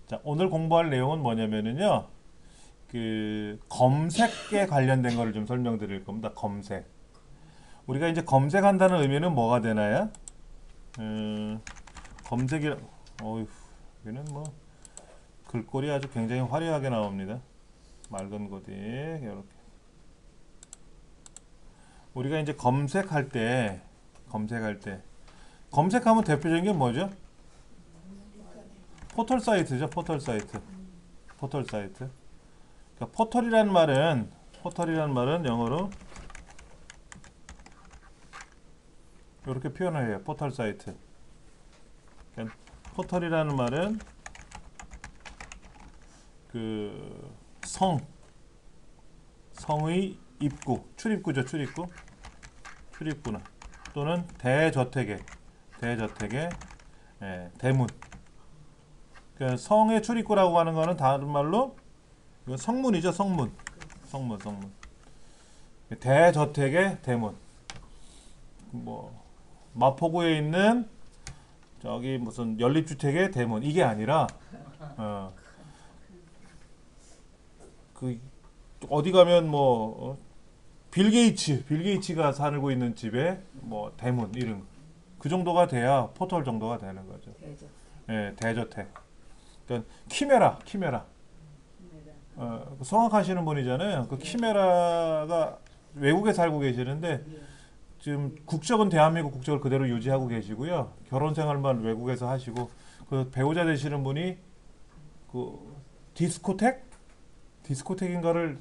자, 오늘 공부할 내용은 뭐냐면은요. 그 검색에 관련된 거를 좀 설명드릴 겁니다. 검색. 우리가 이제 검색한다는 의미는 뭐가 되나요? 검색이 어휴, 여기는 뭐 글꼴이 아주 굉장히 화려하게 나옵니다. 맑은 곳이 이렇게. 우리가 이제 검색하면 대표적인 게 뭐죠? 포털 사이트죠. 포털 사이트. 포털 사이트. 그러니까 포털이라는 말은 영어로 이렇게 표현을 해요. 포털 사이트. 그러니까 포털이라는 말은 그 성의 입구, 출입구죠. 출입구나. 또는 대저택의 대문. 그러니까 성의 출입구라고 하는 거는 다른 말로 이건 성문이죠. 성문. 대저택의 대문. 뭐 마포구에 있는 저기 무슨 연립주택의 대문 이게 아니라 그 어디 가면 뭐 빌 게이츠가 살고 있는 집에 뭐 대문 이런 그 정도가 돼야 포털 정도가 되는 거죠. 예, 대저택. 그러니까 키메라. 성악하시는 분이잖아요. 그 키메라가 외국에 살고 계시는데 지금 국적은 대한민국 국적을 그대로 유지하고 계시고요. 결혼 생활만 외국에서 하시고 그 배우자 되시는 분이 그 디스코텍인가를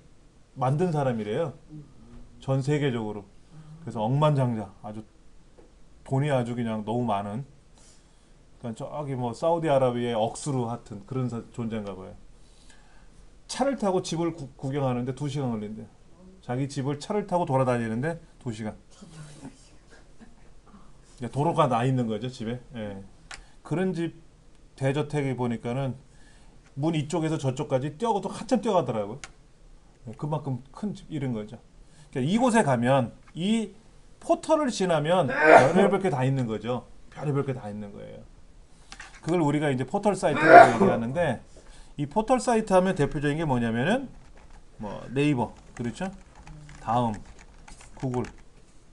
만든 사람이래요. 전 세계적으로. 그래서 억만장자 아주 돈이 아주 그냥 너무 많은. 그러니까 저기 뭐 사우디아라비아의 억수로 하여튼 그런 존재인가 봐요. 차를 타고 집을 구경하는데 2시간 걸린대요. 자기 집을 차를 타고 돌아다니는데 2시간. 도로가 나 있는 거죠, 집에. 예. 그런 집 대저택에 보니까는 문 이쪽에서 저쪽까지 뛰어도 한참 뛰어가더라고요. 그만큼 큰 집 이런 거죠. 그러니까 이곳에 가면 이 포털을 지나면 별의별 게 다 있는 거죠. 별의별 게 다 있는 거예요. 그걸 우리가 이제 포털 사이트라고 얘기하는데 이 포털 사이트 하면 대표적인 게 뭐냐면은 뭐 네이버, 그렇죠? 다음, 구글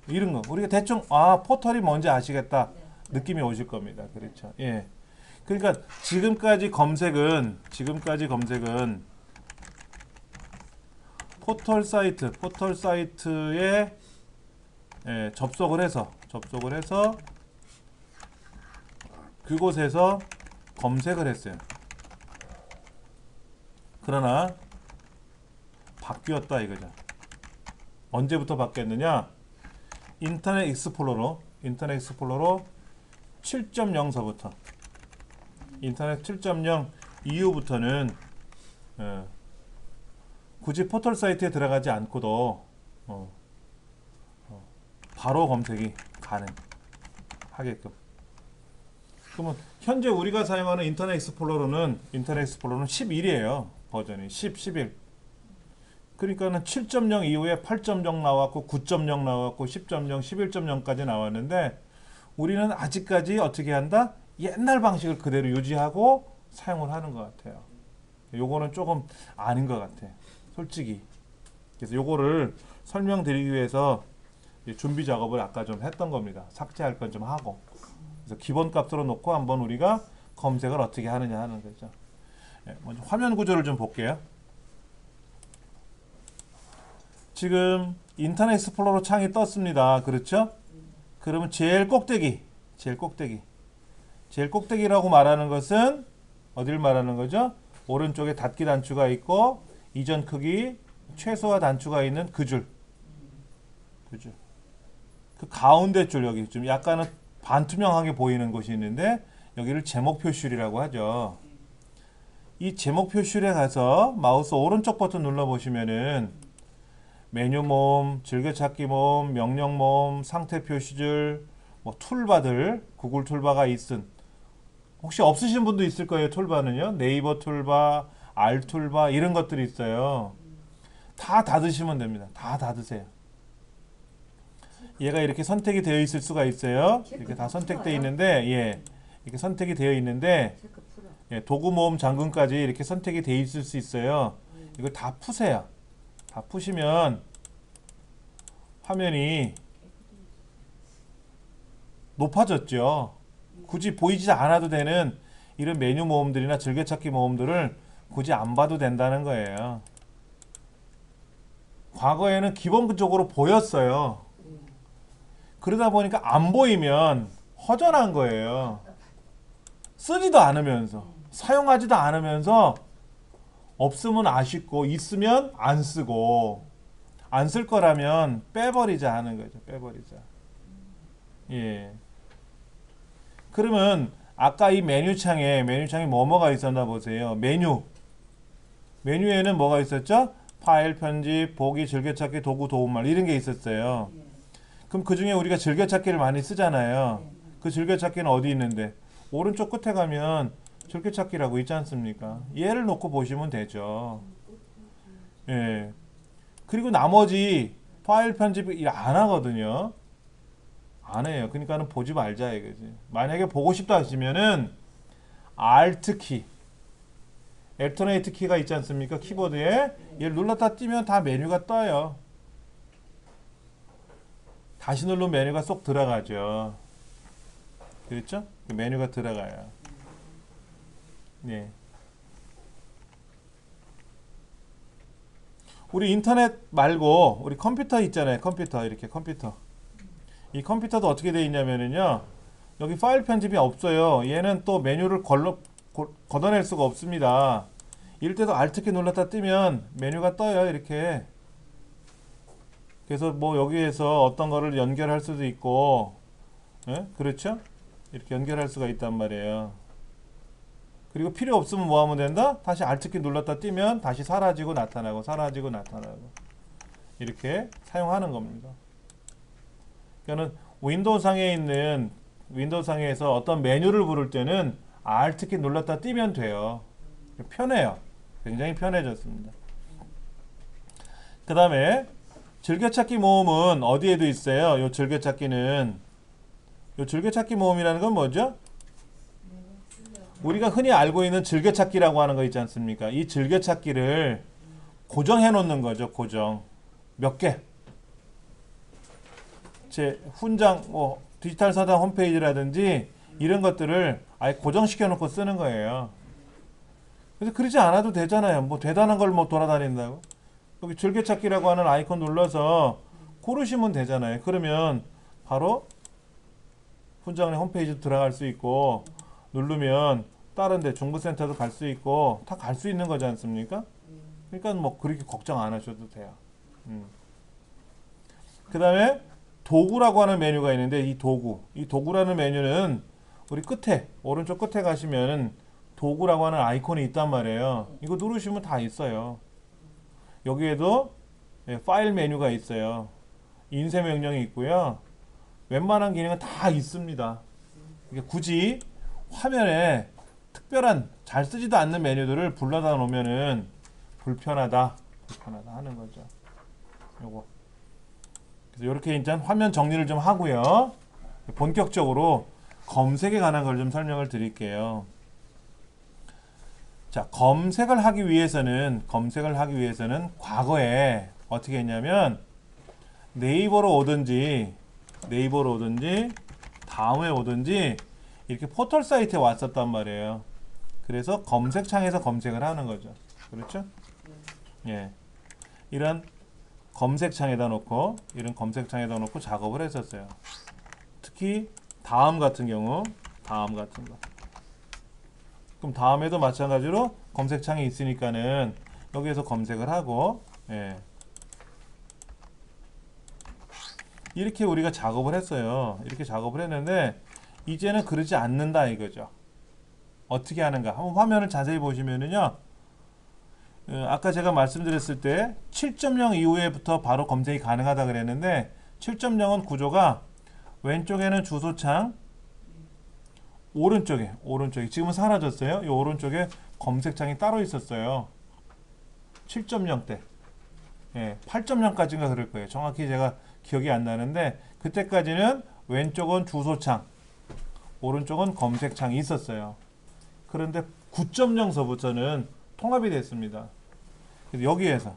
이런 거 우리가 대충 포털이 뭔지 아시겠다 느낌이 오실 겁니다. 그렇죠? 예. 그러니까 지금까지 검색은 포털 사이트에 접속을 해서 그곳에서 검색을 했어요. 그러나 바뀌었다 이거죠. 언제부터 바뀌었느냐? 인터넷 익스플로러 7.0서부터 인터넷 7.0 이후부터는 굳이 포털 사이트에 들어가지 않고도 바로 검색이 가능하게끔. 그러면 현재 우리가 사용하는 인터넷 익스플로러는 11이에요. 버전이 11. 그러니까는 7.0 이후에 8.0 나왔고 9.0 나왔고 10.0, 11.0까지 나왔는데 우리는 아직까지 어떻게 한다? 옛날 방식을 그대로 유지하고 사용을 하는 것 같아요. 요거는 조금 아닌 것 같아. 솔직히. 그래서 요거를 설명드리기 위해서 준비 작업을 아까 좀 했던 겁니다. 삭제할 건 좀 하고. 그래서 기본 값으로 놓고 한번 우리가 검색을 어떻게 하느냐 하는 거죠. 먼저 화면 구조를 좀 볼게요. 지금 인터넷 익스플로러 창이 떴습니다. 그렇죠? 그러면 제일 꼭대기라고 말하는 것은 어딜 말하는 거죠? 오른쪽에 닫기 단추가 있고 이전 크기 최소화 단추가 있는 그 줄. 그 가운데 줄 여기 좀 약간은 반투명하게 보이는 곳이 있는데 여기를 제목 표시이라고 하죠. 이 제목 표시에 가서 마우스 오른쪽 버튼 눌러 보시면은 메뉴 모음, 즐겨찾기 모음, 명령 모음, 상태 표시줄, 뭐 툴바들, 구글 툴바가 있은 혹시 없으신 분도 있을 거예요. 툴바는요. 네이버 툴바, 알 툴바 이런 것들이 있어요. 다 닫으시면 됩니다. 다 닫으세요. 얘가 이렇게 선택이 되어 있을 수가 있어요. 이렇게 다 선택되어 있는데 이렇게 선택이 되어 있는데 예, 도구 모음 잠금까지 이렇게 선택이 돼 있을 수 있어요. 이걸 다 푸세요. 다 푸시면 화면이 높아졌죠. 굳이 보이지 않아도 되는 이런 메뉴 모음들이나 즐겨찾기 모음들을 굳이 안 봐도 된다는 거예요. 과거에는 기본적으로 보였어요. 그러다 보니까 안 보이면 허전한 거예요. 쓰지도 않으면서, 사용하지도 않으면서 없으면 아쉽고 있으면 안 쓰고, 안 쓸 거라면 빼버리자 하는 거죠. 빼버리자. 예. 그러면 아까 이 메뉴창에 뭐가 있었나 보세요. 메뉴에는 뭐가 있었죠? 파일, 편집, 보기, 즐겨찾기, 도구, 도움말 이런 게 있었어요. 그럼 그 중에 우리가 즐겨찾기를 많이 쓰잖아요. 그 즐겨찾기는 어디 있는데? 오른쪽 끝에 가면 즐겨찾기라고 있지 않습니까? 얘를 놓고 보시면 되죠. 예. 그리고 나머지 파일 편집 안 하거든요. 안 해요. 그러니까는 보지 말자 이거지. 만약에 보고 싶다 하시면은 Alt 키, Alternate 키가 있지 않습니까? 키보드에 얘를 눌렀다 띄면 다 메뉴가 떠요. 다시 누르면 메뉴가 쏙 들어가죠. 그렇죠? 그 메뉴가 들어가요. 네. 우리 인터넷 말고 우리 컴퓨터 있잖아요. 컴퓨터 이렇게 컴퓨터. 이 컴퓨터도 어떻게 되어 있냐면요. 여기 파일 편집이 없어요. 얘는 또 메뉴를 걷어낼 수가 없습니다. 이럴 때도 Alt키 눌렀다 뜨면 메뉴가 떠요. 이렇게. 그래서 뭐 여기에서 어떤 거를 연결할 수도 있고, 예? 그렇죠? 이렇게 연결할 수가 있단 말이에요. 그리고 필요 없으면 뭐 하면 된다? 다시 Alt키 눌렀다 뜨면 다시 사라지고 나타나고 사라지고 나타나고 이렇게 사용하는 겁니다. 그러니까 윈도우 상에서 어떤 메뉴를 부를 때는 Alt키 눌렀다 띄면 돼요. 편해요. 굉장히 편해졌습니다. 그 다음에 즐겨찾기 모음은 어디에도 있어요? 요 즐겨찾기는 요 즐겨찾기 모음이라는 건 뭐죠? 우리가 흔히 알고 있는 즐겨찾기라고 하는 거 있지 않습니까? 이 즐겨찾기를 고정해 놓는 거죠. 고정. 몇 개. 제 훈장, 뭐 디지털 사당 홈페이지라든지 이런 것들을 아예 고정시켜 놓고 쓰는 거예요. 그래서 그러지 않아도 되잖아요. 뭐 대단한 걸 뭐 돌아다닌다고. 여기 즐겨찾기라고 하는 아이콘 눌러서 고르시면 되잖아요. 그러면 바로 훈장의 홈페이지 들어갈 수 있고 누르면 다른 데 정보센터도 갈 수 있고 다 갈 수 있는 거지 않습니까? 그러니까 뭐 그렇게 걱정 안 하셔도 돼요. 그 다음에 도구라고 하는 메뉴가 있는데 이 도구라는 메뉴는 우리 끝에 오른쪽 끝에 가시면 도구라고 하는 아이콘이 있단 말이에요. 이거 누르시면 다 있어요. 여기에도 파일 메뉴가 있어요. 인쇄 명령이 있고요. 웬만한 기능은 다 있습니다. 굳이 화면에 특별한 잘 쓰지도 않는 메뉴들을 불러다 놓으면은 불편하다 하는 거죠. 요거. 그래서 이렇게 일단 화면 정리를 좀 하고요. 본격적으로 검색에 관한 걸 좀 설명을 드릴게요. 자, 검색을 하기 위해서는 과거에 어떻게 했냐면 네이버로 오든지 다음에 오든지 이렇게 포털 사이트에 왔었단 말이에요. 그래서 검색창에서 검색을 하는 거죠. 그렇죠? 예. 이런 검색창에다 놓고 작업을 했었어요. 특히 다음 같은 거. 그럼 다음에도 마찬가지로 검색창이 있으니까는 여기에서 검색을 하고, 예. 이렇게 우리가 작업을 했어요. 이렇게 작업을 했는데 이제는 그러지 않는다 이거죠. 어떻게 하는가? 한번 화면을 자세히 보시면은요. 아까 제가 말씀드렸을 때 7.0 이후에부터 바로 검색이 가능하다 그랬는데 7.0은 구조가 왼쪽에는 주소창, 오른쪽에 지금은 사라졌어요. 이 오른쪽에 검색창이 따로 있었어요. 7.0 때. 예, 8.0까지인가 그럴 거예요. 정확히 제가 기억이 안 나는데 그때까지는 왼쪽은 주소창, 오른쪽은 검색창이 있었어요. 그런데 9.0서부터는 통합이 됐습니다. 그래서 여기에서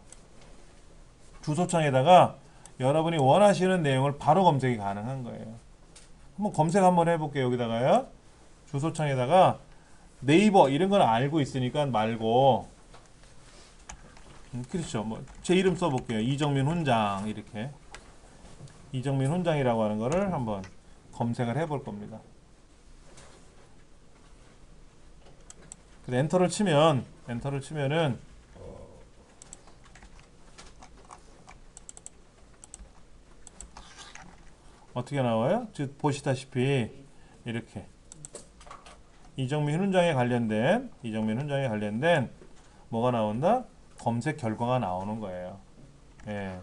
주소창에다가 여러분이 원하시는 내용을 바로 검색이 가능한 거예요. 한번 검색 한번 해볼게요. 여기다가요. 주소창에다가 네이버 이런 건 알고 있으니까 말고 그렇죠. 뭐 제 이름 써볼게요. 이정민 훈장 이렇게 이정민 훈장이라고 하는 거를 한번 검색을 해볼 겁니다. 엔터를 치면은 어떻게 나와요? 즉 보시다시피 이렇게 이정민 훈장에 관련된 뭐가 나온다? 검색 결과가 나오는 거예요. 예.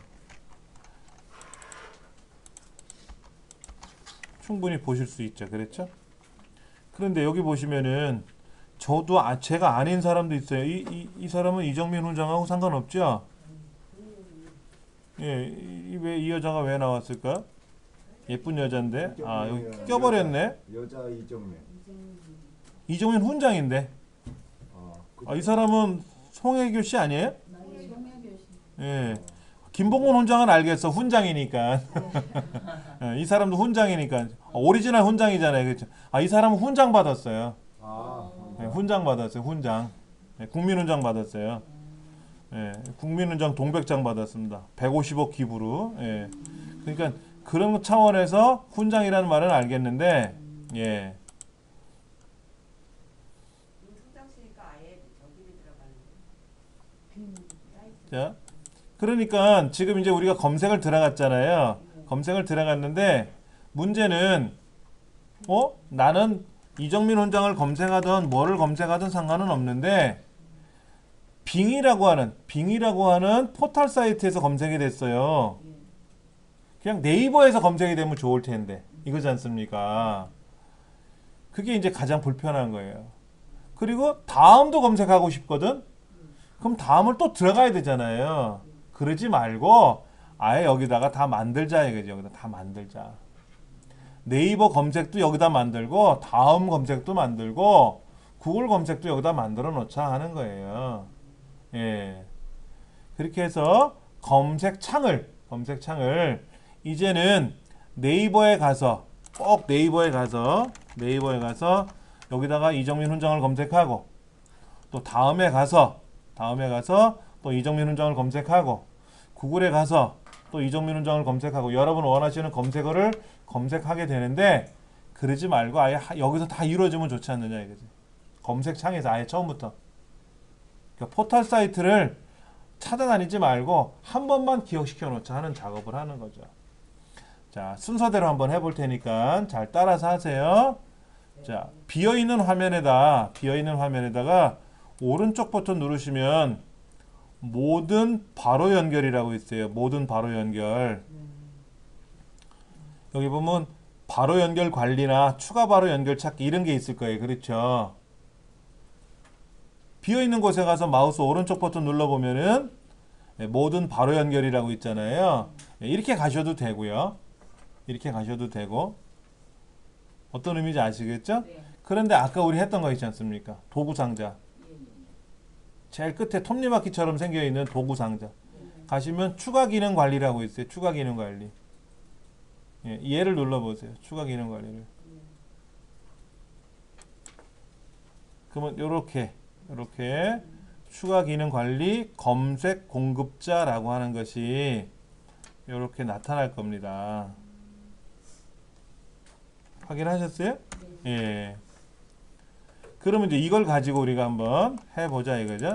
충분히 보실 수 있죠. 그렇죠? 그런데 여기 보시면은 저도 제가 아닌 사람도 있어요. 이 사람은 이정민 훈장하고 상관없죠? 예, 왜 이 여자가 왜 나왔을까? 예쁜 여잔데 여기 껴버렸네. 여자 이정민. 이정민 훈장인데. 이 사람은 송혜교 씨 아니에요? 예. 김봉곤 훈장은 알겠어. 훈장이니까. 예, 이 사람도 훈장이니까. 오리지널 훈장이잖아요. 그렇죠? 이 사람은 훈장 받았어요. 예, 훈장 받았어요. 훈장. 예, 국민훈장 받았어요. 예, 국민훈장 동백장 받았습니다. 150억 기부로. 예. 그러니까 그런 차원에서 훈장이라는 말은 알겠는데, 예. 자, 그러니까 지금 이제 우리가 검색을 들어갔잖아요. 검색을 들어갔는데 문제는 나는 이정민 훈장을 검색하든 뭐를 검색하든 상관은 없는데 빙이라고 하는 포털 사이트에서 검색이 됐어요. 그냥 네이버에서 검색이 되면 좋을 텐데 이거지 않습니까? 그게 이제 가장 불편한 거예요. 그리고 다음도 검색하고 싶거든? 그럼 다음을 또 들어가야 되잖아요. 그러지 말고 아예 여기다가 다 만들자 이거지. 여기다 다 만들자. 네이버 검색도 여기다 만들고 다음 검색도 만들고 구글 검색도 여기다 만들어 놓자 하는 거예요. 예. 그렇게 해서 검색창을 이제는 네이버에 가서 꼭 네이버에 가서 여기다가 이정민 훈장을 검색하고 또 다음에 가서 또 이정민 훈장을 검색하고 구글에 가서 또 이정민 훈장을 검색하고 여러분 원하시는 검색어를 검색하게 되는데 그러지 말고 아예 여기서 다 이루어지면 좋지 않느냐 이거지. 검색창에서 아예 처음부터. 그러니까 포털 사이트를 찾아다니지 말고 한 번만 기억시켜 놓자 하는 작업을 하는 거죠. 자, 순서대로 한번 해볼 테니까 잘 따라서 하세요. 자, 비어있는 화면에다가 오른쪽 버튼 누르시면 모든 바로 연결이라고 있어요. 모든 바로 연결. 여기 보면 바로 연결 관리나 추가 바로 연결 찾기 이런 게 있을 거예요. 그렇죠? 비어있는 곳에 가서 마우스 오른쪽 버튼 눌러보면은 모든 바로 연결이라고 있잖아요. 이렇게 가셔도 되고요. 이렇게 가셔도 되고 어떤 의미인지 아시겠죠? 네. 그런데 아까 우리 했던 거 있지 않습니까? 도구 상자. 제일 끝에 톱니바퀴처럼 생겨있는 도구 상자. 가시면 추가 기능 관리라고 있어요. 추가 기능 관리. 예, 얘를 눌러보세요. 추가 기능 관리를. 그러면 요렇게 추가 기능 관리 검색 공급자라고 하는 것이 요렇게 나타날 겁니다. 확인하셨어요? 예. 그러면 이제 이걸 가지고 우리가 한번 해보자 이거죠.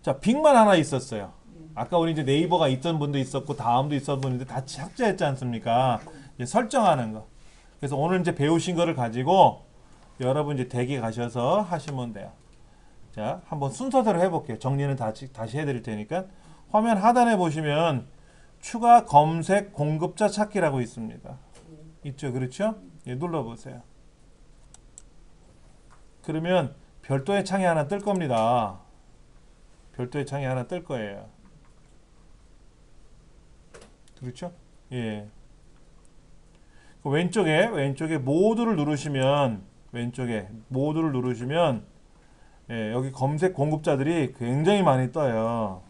자, 빅만 하나 있었어요. 아까 우리 이제 네이버가 있던 분도 있었고 다음도 있었던 분인데 다 삭제했지 않습니까? 이제 설정하는 거. 그래서 오늘 이제 배우신 거를 가지고 여러분 이제 대기 가셔서 하시면 돼요. 자, 한번 순서대로 해볼게요. 정리는 다시 해드릴 테니까. 화면 하단에 보시면 추가 검색 공급자 찾기라고 있습니다. 있죠, 그렇죠? 예, 눌러보세요. 그러면 별도의 창이 하나 뜰 겁니다. 별도의 창이 하나 뜰 거예요. 그렇죠? 예. 그 왼쪽에 모두를 누르시면 예, 여기 검색 공급자들이 굉장히 많이 떠요.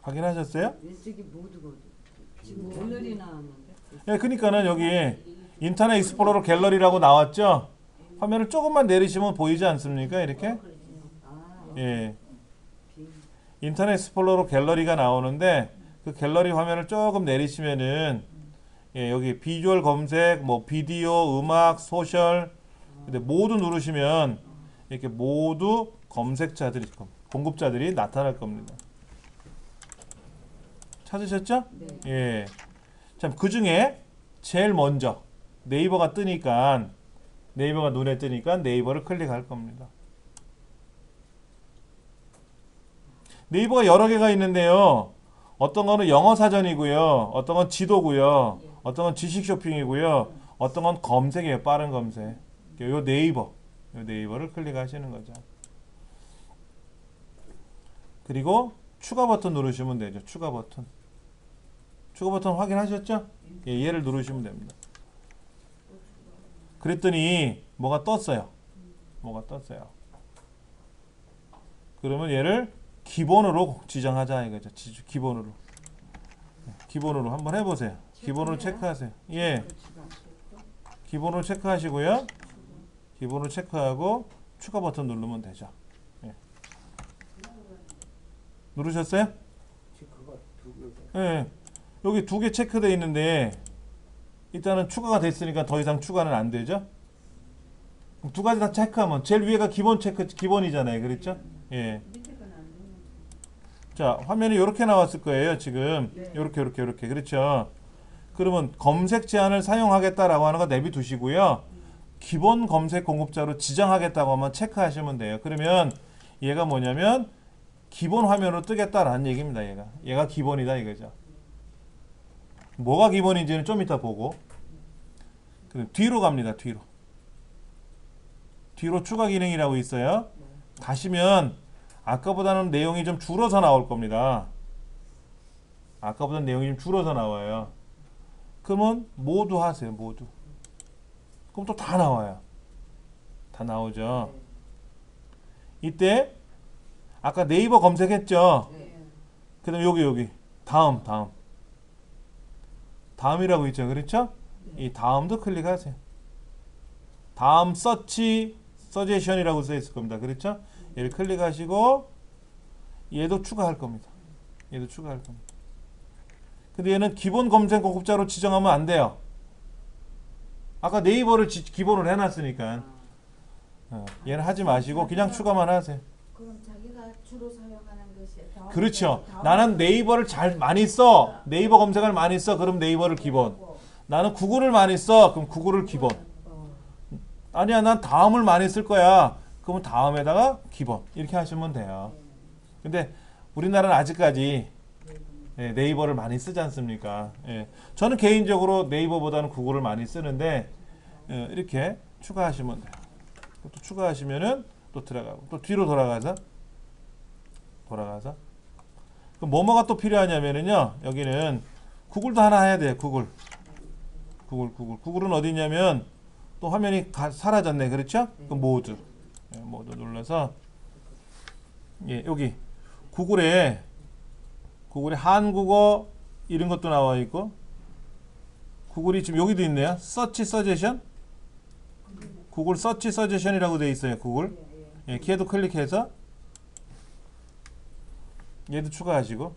확인하셨어요? 왼쪽이 모두거든. 지금 갤러리 나왔는데. 예, 그러니까는 여기 인터넷 익스플로러 갤러리라고 나왔죠? 화면을 조금만 내리시면 보이지 않습니까? 이렇게? 아, 예. 인터넷 익스플로러 갤러리가 나오는데 그 갤러리 화면을 조금 내리시면은 예, 여기 비주얼 검색, 뭐 비디오, 음악, 소셜 근데 모두 누르시면 이렇게 모두 검색자들이 공급자들이 나타날 겁니다. 찾으셨죠? 네. 예. 참 그중에 제일 먼저 네이버가 눈에 뜨니까 네이버를 클릭할 겁니다. 네이버가 여러 개가 있는데요. 어떤 거는 영어 사전이고요. 어떤 건 지도고요. 어떤 건 지식 쇼핑이고요. 어떤 건 검색이에요. 빠른 검색. 요 네이버를 클릭하시는 거죠. 그리고 추가 버튼 누르시면 되죠. 추가 버튼 확인하셨죠? 예, 얘를 누르시면 됩니다. 그랬더니 뭐가 떴어요. 그러면 얘를 기본으로 지정하자 이거죠. 기본으로 한번 해보세요. 기본으로 체크하세요. 예, 기본으로 체크하시고요. 기본으로 체크하고 추가 버튼 누르면 되죠. 예. 누르셨어요? 예. 여기 2개 체크되어 있는데 일단은 추가가 됐으니까 더 이상 추가는 안 되죠. 그럼 2가지 다 체크하면 제일 위에가 기본이잖아요. 그렇죠? 예. 자, 화면이 이렇게 나왔을 거예요. 지금 이렇게 그렇죠. 그러면 검색 제한을 사용하겠다라고 하는 거 내비두시고요. 기본 검색 공급자로 지정하겠다고 하면 체크하시면 돼요. 그러면 얘가 뭐냐면 기본 화면으로 뜨겠다라는 얘기입니다. 얘가 기본이다 이거죠. 뭐가 기본인지는 좀 이따 보고 그럼 뒤로 갑니다. 뒤로 추가 기능이라고 있어요. 가시면 아까보다는 내용이 좀 줄어서 나올 겁니다. 아까보다는 내용이 좀 줄어서 나와요. 그러면 모두 하세요. 모두. 그럼 또 다 나와요. 다 나오죠. 이때 아까 네이버 검색했죠. 그 다음에 여기 다음이라고 있죠. 그렇죠? 이 다음도 클릭하세요. 다음 서치 서제션이라고 써 있을 겁니다. 그렇죠? 얘를 클릭하시고 얘도 추가할 겁니다. 근데 얘는 기본 검색 공급자로 지정하면 안 돼요. 아까 네이버를 기본으로 해놨으니까 얘는 하지 마시고 그냥 추가만 하세요. 그럼 자기가 주로 사용하는 것이 그렇죠. 나는 네이버를 많이 써. 네이버 검색을 많이 써. 그럼 네이버를 기본. 나는 구글을 많이 써. 그럼 구글을 기본. 아니야, 난 다음을 많이 쓸 거야. 그러면 다음에다가 기본. 이렇게 하시면 돼요. 근데 우리나라는 아직까지 네이버를 많이 쓰지 않습니까? 예. 저는 개인적으로 네이버보다는 구글을 많이 쓰는데 이렇게 추가하시면 돼요. 또 추가하시면은 또 들어가고 또 뒤로 돌아가서 그럼 뭐가 또 필요하냐면은요. 여기는 구글도 하나 해야 돼요. 구글은 어디 있냐면 또 화면이 사라졌네. 그렇죠? 그럼 모두 눌러서 예, 여기 구글에 한국어 이런 것도 나와 있고 구글이 지금 여기도 있네요. 서치 서제션 구글 서치 서제션이라고 되어 있어요. 구글 예, 걔도 클릭해서 얘도 추가하시고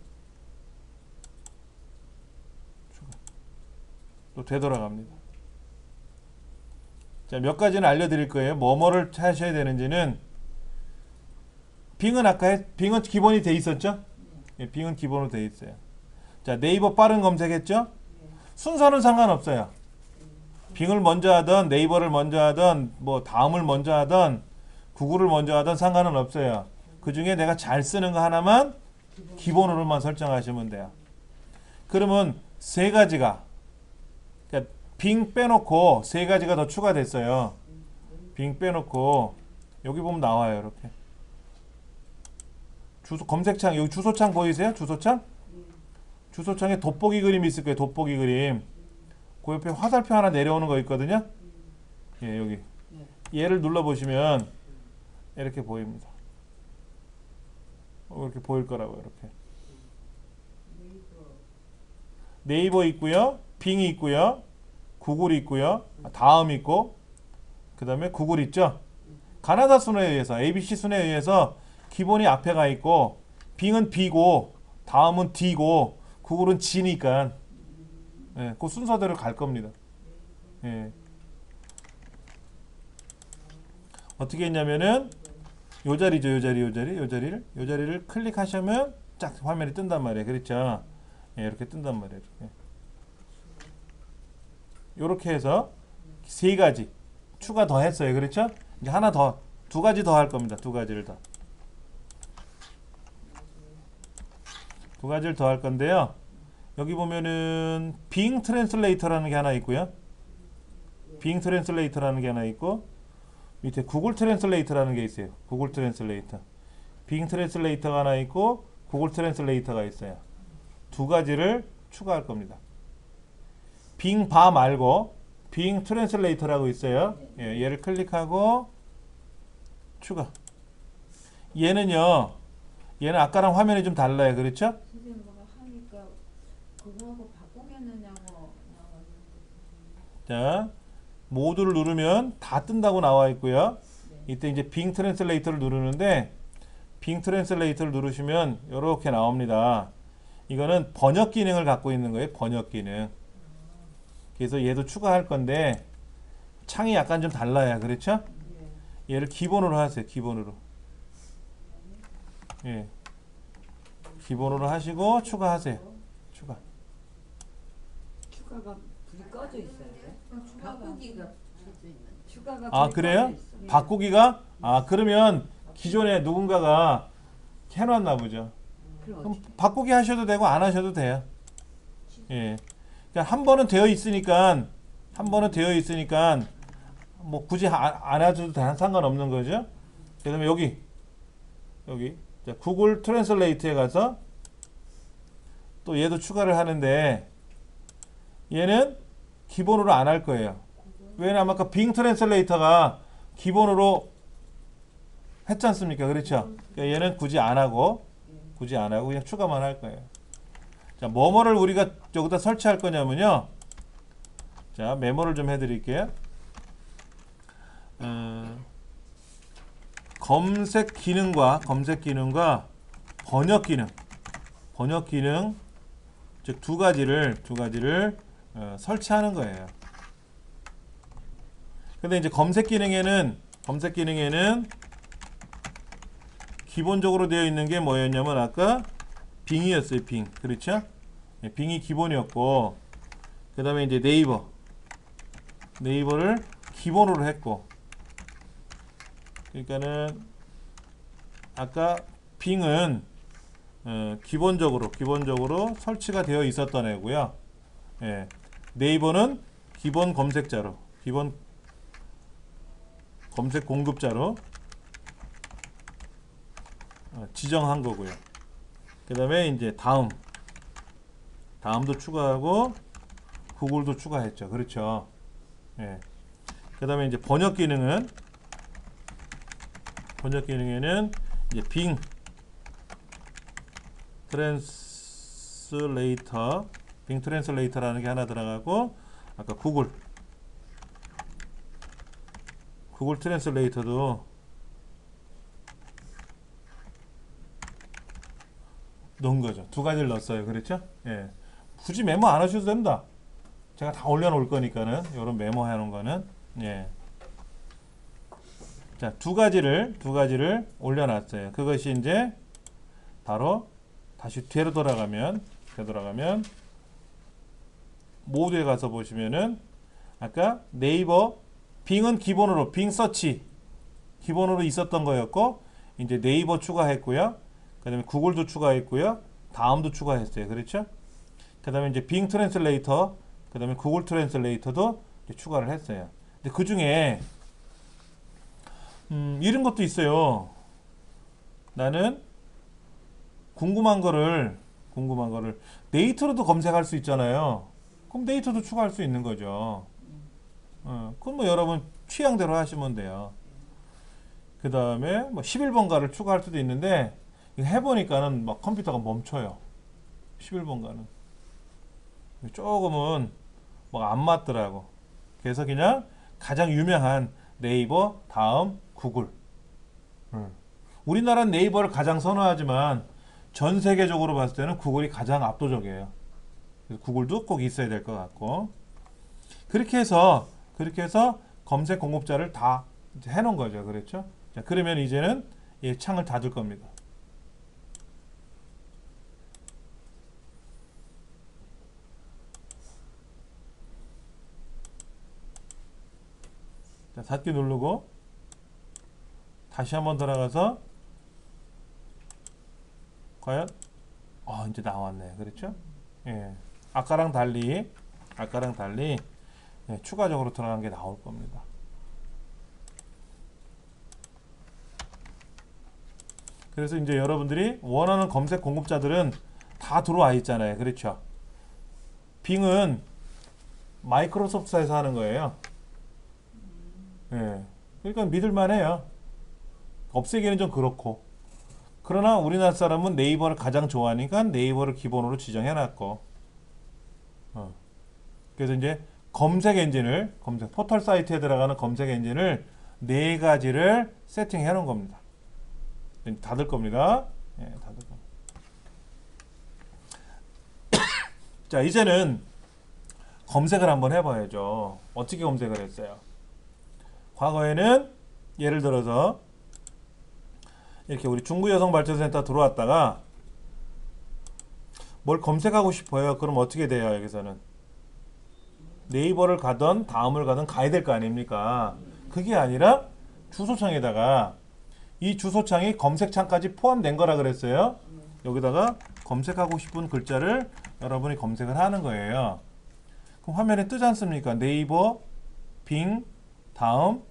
또 되돌아갑니다. 자, 몇 가지는 알려드릴 거예요. 뭐를 하셔야 되는지는 빙은 빙은 기본이 돼 있었죠? 예, 빙은 기본으로 돼 있어요. 자, 네이버 빠른 검색했죠? 순서는 상관없어요. 빙을 먼저 하든 네이버를 먼저 하든 뭐 다음을 먼저 하든 구글을 먼저 하든 상관은 없어요. 그 중에 내가 잘 쓰는 거 하나만 기본으로만 설정하시면 돼요. 그러면 세 가지가 그러니까 빙 빼놓고 세 가지가 더 추가됐어요. 빙 빼놓고 여기 보면 나와요. 이렇게 검색창 여기 주소창 보이세요? 주소창에 돋보기 그림이 있을 거예요. 돋보기 그림. 그 옆에 화살표 하나 내려오는 거 있거든요. 예, 여기. 네. 얘를 눌러보시면 이렇게 보입니다. 이렇게 보일 거라고요. 이렇게. 네이버 있고요. 빙이 있고요. 구글이 있고요. 다음 있고 그 다음에 구글 있죠. 가나다 순에 의해서 ABC 순에 의해서 기본이 앞에 가 있고 빙은 B고 다음은 D고 구글은 G니까 예, 그 순서대로 갈 겁니다. 예. 어떻게 했냐면은 요 자리죠. 요 자리를 클릭하시면 쫙 화면이 뜬단 말이에요. 그렇죠? 예, 이렇게 뜬단 말이에요. 이렇게. 요렇게 해서 세 가지 추가 더 했어요. 그렇죠? 이제 하나 더, 두 가지 더 할 겁니다. 두 가지를 더. 두 가지를 더 할 건데요. 여기 보면은 빙 트랜슬레이터라는 게 하나 있고요. 빙 트랜슬레이터라는 게 하나 있고 밑에 구글 트랜슬레이터라는 게 있어요. 구글 트랜슬레이터. 빙 트랜슬레이터가 하나 있고 구글 트랜슬레이터가 있어요. 두 가지를 추가할 겁니다. 빙 바 말고 빙 트랜슬레이터라고 있어요. 예, 얘를 클릭하고 추가. 얘는요. 얘는 아까랑 화면이 좀 달라요. 그렇죠? 선생님 뭐가 하니까 그거하고 바꾸겠느냐고 자, 모두를 누르면 다 뜬다고 나와 있고요. 이때 이제 빙 트랜슬레이터를 누르는데 빙 트랜슬레이터를 누르시면 이렇게 나옵니다. 이거는 번역 기능을 갖고 있는 거예요. 번역 기능. 그래서 얘도 추가할 건데 창이 약간 좀 달라요. 그렇죠? 얘를 기본으로 하세요. 기본으로. 예. 기본으로 하시고 추가하세요. 추가. 추가가 불이 꺼져 있어요. 바꾸기가 추가가 아, 불이 그래요? 꺼져 있어. 바꾸기가? 아, 그러면 기존에 누군가가 해놨나 보죠. 그럼 바꾸기 하셔도 되고 안 하셔도 돼요. 예. 그러니까 한 번은 되어 있으니까 뭐 굳이 안 해줘도 상관없는 거죠. 그다음에 여기 자, 구글 트랜슬레이트에 가서 또 얘도 추가를 하는데 얘는 기본으로 안 할 거예요. 왜냐면 아까 빙 트랜슬레이터가 기본으로 했지 않습니까? 그렇죠? 그러니까 얘는 굳이 안 하고 그냥 추가만 할 거예요. 자, 뭐뭐를 우리가 여기다 설치할 거냐면요. 자, 메모를 좀 해드릴게요. 검색 기능과 번역 기능 즉 두 가지를 설치하는 거예요. 근데 이제 검색 기능에는 기본적으로 되어 있는 게 뭐였냐면 아까 빙이었어요. 빙. 그렇죠? 예, 빙이 기본이었고 그 다음에 이제 네이버를 기본으로 했고 그러니까는 아까 빙은 기본적으로 설치가 되어 있었던 애고요. 예, 네이버는 기본 검색자로 기본 검색 공급자로 지정한 거고요. 그 다음에 이제 다음도 추가하고 구글도 추가했죠. 그렇죠. 예. 그 다음에 이제 번역 기능에는 이제 빙 트랜슬레이터라는 게 하나 들어가고 아까 구글 트랜슬레이터도 넣은 거죠. 두 가지를 넣었어요. 그렇죠? 예. 굳이 메모 안 하셔도 됩니다. 제가 다 올려놓을 거니까는 이런 메모 해놓은 거는 예. 자, 두 가지를 올려놨어요. 그것이 이제 바로 다시 뒤로 돌아가면 모드에 가서 보시면은 아까 네이버 빙은 기본으로 빙 서치 기본으로 있었던 거였고 이제 네이버 추가했고요. 그 다음에 구글도 추가했고요. 다음도 추가했어요. 그렇죠? 그 다음에 이제 빙 트랜슬레이터 그 다음에 구글 트랜슬레이터도 추가를 했어요. 근데 그 중에 이런 것도 있어요. 나는 궁금한 거를 궁금한 거를 데이트로도 검색할 수 있잖아요. 그럼 데이트도 추가할 수 있는 거죠. 그건 뭐 여러분 취향대로 하시면 돼요. 그 다음에 뭐 11번가를 추가할 수도 있는데 이거 해보니까는 막 컴퓨터가 멈춰요. 11번가는 조금은 뭐 안 맞더라고. 그래서 그냥 가장 유명한 네이버 다음 구글. 우리나라는 네이버를 가장 선호하지만 전 세계적으로 봤을 때는 구글이 가장 압도적이에요. 그래서 구글도 꼭 있어야 될 것 같고 그렇게 해서 검색 공급자를 다 이제 해놓은 거죠. 그렇죠? 자, 그러면 이제는 이 창을 닫을 겁니다. 자, 닫기 누르고 다시 한번 들어가서 과연 이제 나왔네. 그렇죠? 예. 아까랑 달리 예, 추가적으로 들어간 게 나올 겁니다. 그래서 이제 여러분들이 원하는 검색 공급자들은 다 들어와 있잖아요. 그렇죠? 빙은 마이크로소프트에서 하는 거예요. 예. 그러니까 믿을만해요. 없애기는 좀 그렇고. 그러나 우리나라 사람은 네이버를 가장 좋아하니까 네이버를 기본으로 지정해놨고. 그래서 이제 검색 포털 사이트에 들어가는 검색 엔진을 네 가지를 세팅해 놓은 겁니다. 닫을 겁니다. 예, 닫을 겁니다. 자, 이제는 검색을 한번 해봐야죠. 어떻게 검색을 했어요? 과거에는 예를 들어서 이렇게 우리 중부여성발전센터 들어왔다가 뭘 검색하고 싶어요. 그럼 어떻게 돼요? 여기서는 네이버를 가든 다음을 가든 가야 될 거 아닙니까? 그게 아니라 주소창에다가 이 주소창이 검색창까지 포함된 거라 그랬어요. 여기다가 검색하고 싶은 글자를 여러분이 검색을 하는 거예요. 그럼 화면에 뜨지 않습니까? 네이버, 빙, 다음,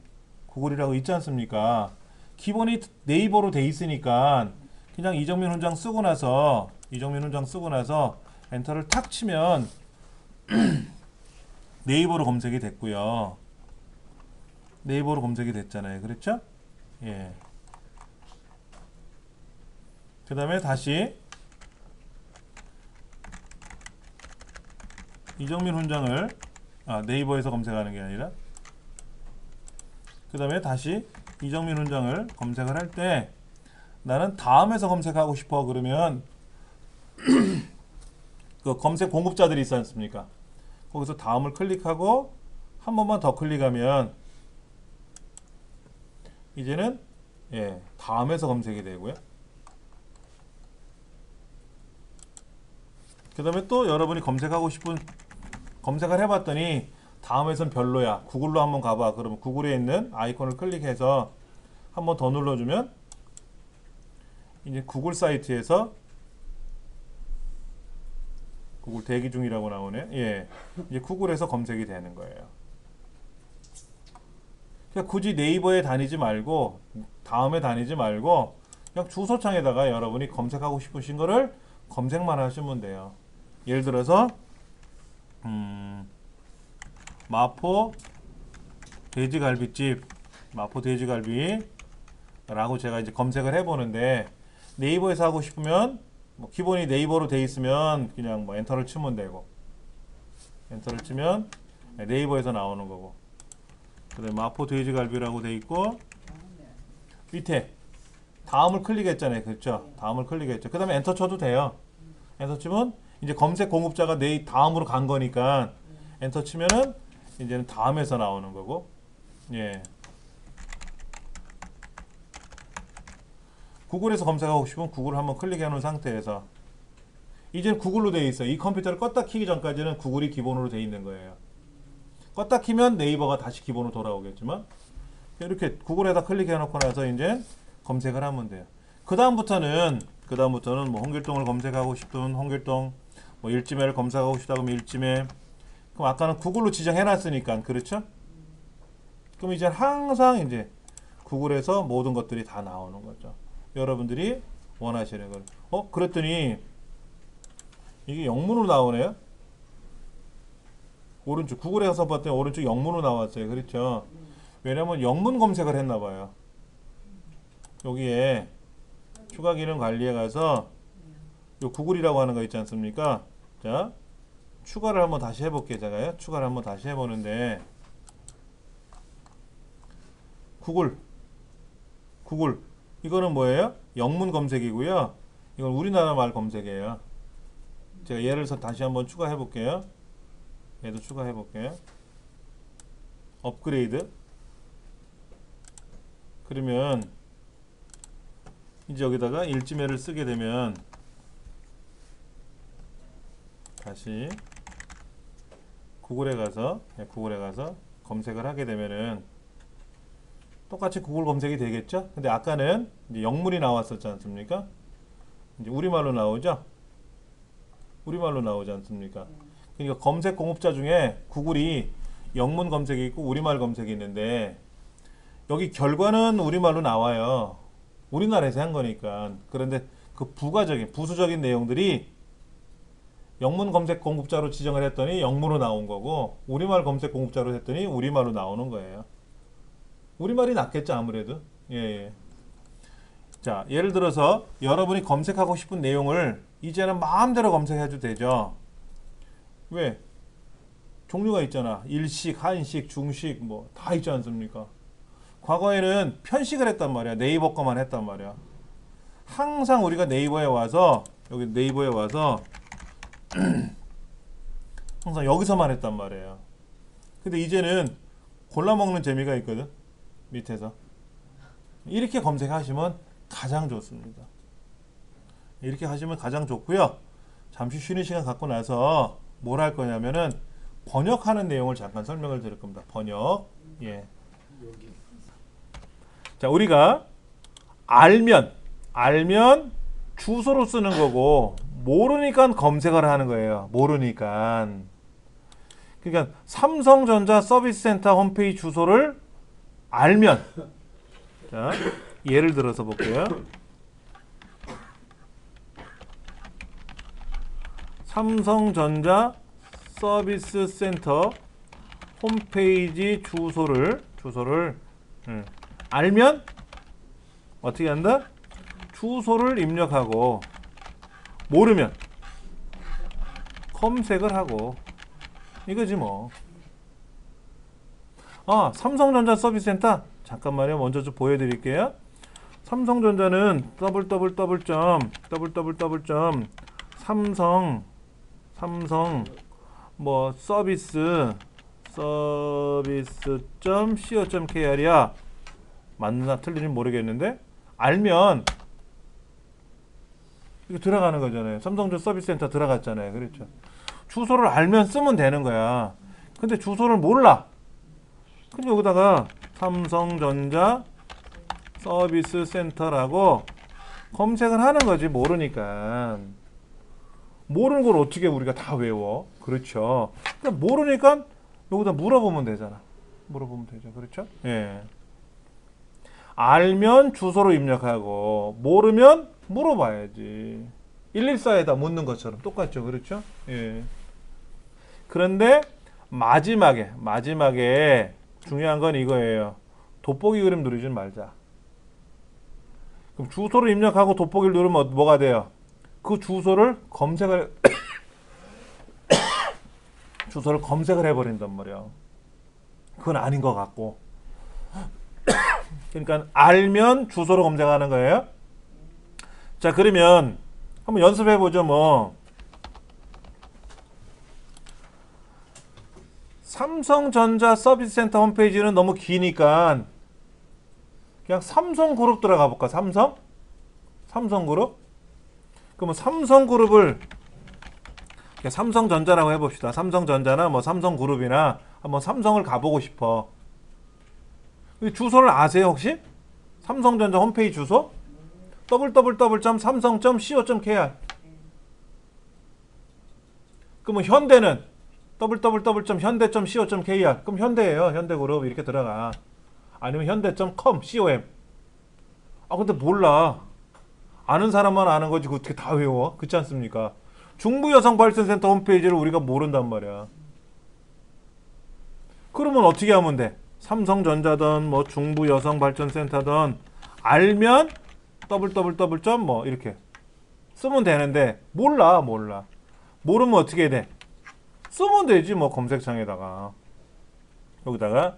구글이라고 있지 않습니까? 기본이 네이버로 돼 있으니까 그냥 이정민 훈장 쓰고 나서 엔터를 탁 치면 네이버로 검색이 됐고요. 네이버로 검색이 됐잖아요. 그렇죠? 예. 그 다음에 다시 이정민 훈장을 네이버에서 검색하는 게 아니라 그 다음에 다시 이정민 훈장을 검색을 할 때 나는 다음에서 검색하고 싶어 그러면 그 검색 공급자들이 있지 않습니까? 거기서 다음을 클릭하고 한 번만 더 클릭하면 이제는 다음에서 검색이 되고요. 그 다음에 또 여러분이 검색을 해봤더니 다음에선 별로야. 구글로 한번 가봐. 그러면 구글에 있는 아이콘을 클릭해서 한번 더 눌러주면 이제 구글 사이트에서 구글 대기 중이라고 나오네. 예, 이제 구글에서 검색이 되는 거예요. 그러니까 굳이 네이버에 다니지 말고 다음에 다니지 말고 그냥 주소창에다가 여러분이 검색하고 싶으신 거를 검색만 하시면 돼요. 예를 들어서 마포 돼지갈비집, 마포 돼지갈비라고 제가 이제 검색을 해보는데 네이버에서 하고 싶으면 뭐 기본이 네이버로 돼 있으면 그냥 뭐 엔터를 치면 되고 엔터를 치면 네이버에서 나오는 거고 그다음에 마포 돼지갈비라고 돼 있고 밑에 다음을 클릭했잖아요. 그렇죠? 다음을 클릭했죠. 그 다음에 엔터 쳐도 돼요. 엔터 치면 이제 검색 공급자가 내 다음으로 간 거니까 엔터 치면은 이제는 다음에서 나오는 거고 예. 구글에서 검색하고 싶으면 구글을 한번 클릭해 놓은 상태에서 이제는 구글로 되어 있어요. 이 컴퓨터를 껐다 키기 전까지는 구글이 기본으로 되어 있는 거예요. 껐다 키면 네이버가 다시 기본으로 돌아오겠지만 이렇게 구글에다 클릭해 놓고 나서 이제 검색을 하면 돼요. 그 다음부터는 뭐 홍길동을 검색하고 싶든 홍길동 뭐 일지매를 검색하고 싶다 그러면 일지매 그럼 아까는 구글로 지정해 놨으니까 그렇죠? 그럼 이제 항상 이제 구글에서 모든 것들이 다 나오는 거죠. 여러분들이 원하시는 걸. 그랬더니 이게 영문으로 나오네요. 오른쪽 구글에 가서 봤더니 오른쪽 영문으로 나왔어요. 그렇죠? 왜냐면 영문 검색을 했나 봐요. 여기에 추가 기능 관리에 가서 요 구글이라고 하는 거 있지 않습니까? 자, 추가를 한번 다시 해볼게요. 제가요. 추가를 한번 다시 해보는데 구글 이거는 뭐예요? 영문 검색이고요. 이건 우리나라 말 검색이에요. 제가 예를 들어서 다시 한번 추가해 볼게요. 얘도 추가해 볼게요. 업그레이드. 그러면 이제 여기다가 일지매를 쓰게 되면 다시 구글에 가서 검색을 하게 되면은 똑같이 구글 검색이 되겠죠? 근데 아까는 이제 영문이 나왔었지 않습니까? 이제 우리말로 나오죠? 우리말로 나오지 않습니까? 그러니까 검색 공업자 중에 구글이 영문 검색이 있고 우리말 검색이 있는데 여기 결과는 우리말로 나와요. 우리나라에서 한 거니까. 그런데 그 부수적인 내용들이 영문 검색 공급자로 지정을 했더니 영문으로 나온 거고 우리말 검색 공급자로 했더니 우리말로 나오는 거예요. 우리말이 낫겠죠 아무래도. 예. 자, 예를 들어서 여러분이 검색하고 싶은 내용을 이제는 마음대로 검색해도 되죠. 왜? 종류가 있잖아. 일식, 한식, 중식 뭐 다 있지 않습니까? 과거에는 편식을 했단 말이야. 네이버 거만 했단 말이야. 항상 우리가 네이버에 와서 여기 네이버에 와서 항상 여기서만 했단 말이에요. 근데 이제는 골라 먹는 재미가 있거든. 밑에서 이렇게 검색하시면 가장 좋습니다. 이렇게 하시면 가장 좋고요. 잠시 쉬는 시간 갖고 나서 뭘 할 거냐면은 번역하는 내용을 잠깐 설명을 드릴 겁니다. 번역. 예. 자, 우리가 알면 주소로 쓰는 거고 모르니까 검색을 하는 거예요. 모르니까. 그러니까 삼성전자 서비스센터 홈페이지 주소를 알면 자, 예를 들어서 볼게요. 삼성전자 서비스센터 홈페이지 주소를 알면 어떻게 한다? 주소를 입력하고 모르면 검색을 하고 이거지 뭐. 아, 삼성전자 서비스센터 잠깐만요. 먼저 좀 보여드릴게요. 삼성전자는 삼성 뭐 서비스.co.kr이야. 맞나 틀리는지 모르겠는데 알면 이거 들어가는 거잖아요. 삼성전자 서비스센터 들어갔잖아요. 그렇죠. 주소를 알면 쓰면 되는 거야. 근데 주소를 몰라. 근데 여기다가 삼성전자 서비스센터라고 검색을 하는 거지. 모르니까. 모르는 걸 어떻게 우리가 다 외워? 그렇죠. 그러니까 모르니까 여기다 물어보면 되잖아. 물어보면 되죠. 그렇죠? 예. 알면 주소로 입력하고 모르면 물어봐야지. 114에다 묻는 것처럼 똑같죠. 그렇죠? 예. 그런데 마지막에 중요한 건 이거예요. 돋보기 그림 누르지 말자. 그럼 주소를 입력하고 돋보기를 누르면 뭐가 돼요? 그 주소를 검색을 해버린단 말이야. 그건 아닌 것 같고. 그러니까 알면 주소로 검색하는 거예요. 자, 그러면 한번 연습해 보죠. 뭐 삼성전자 서비스센터 홈페이지는 너무 기니까 그냥 삼성그룹 들어가 볼까? 삼성그룹. 그러면 삼성그룹을 그냥 삼성전자라고 해봅시다. 삼성전자나 뭐 삼성그룹이나 한번 삼성을 가보고 싶어. 주소를 아세요 혹시? 삼성전자 홈페이지 주소? www.samsung.co.kr. 그러면 현대는 www.현대.co.kr. 그럼 현대예요. 현대그룹 이렇게 들어가. 아니면 현대.com. 아 근데 몰라. 아는 사람만 아는 거지. 어떻게 다 외워? 그렇지 않습니까? 중부여성발전센터 홈페이지를 우리가 모른단 말이야. 그러면 어떻게 하면 돼? 삼성전자든 뭐 중부여성발전센터든 알면 www. 뭐 이렇게 쓰면 되는데 몰라. 모르면 어떻게 돼? 쓰면 되지 뭐 검색창에다가 여기다가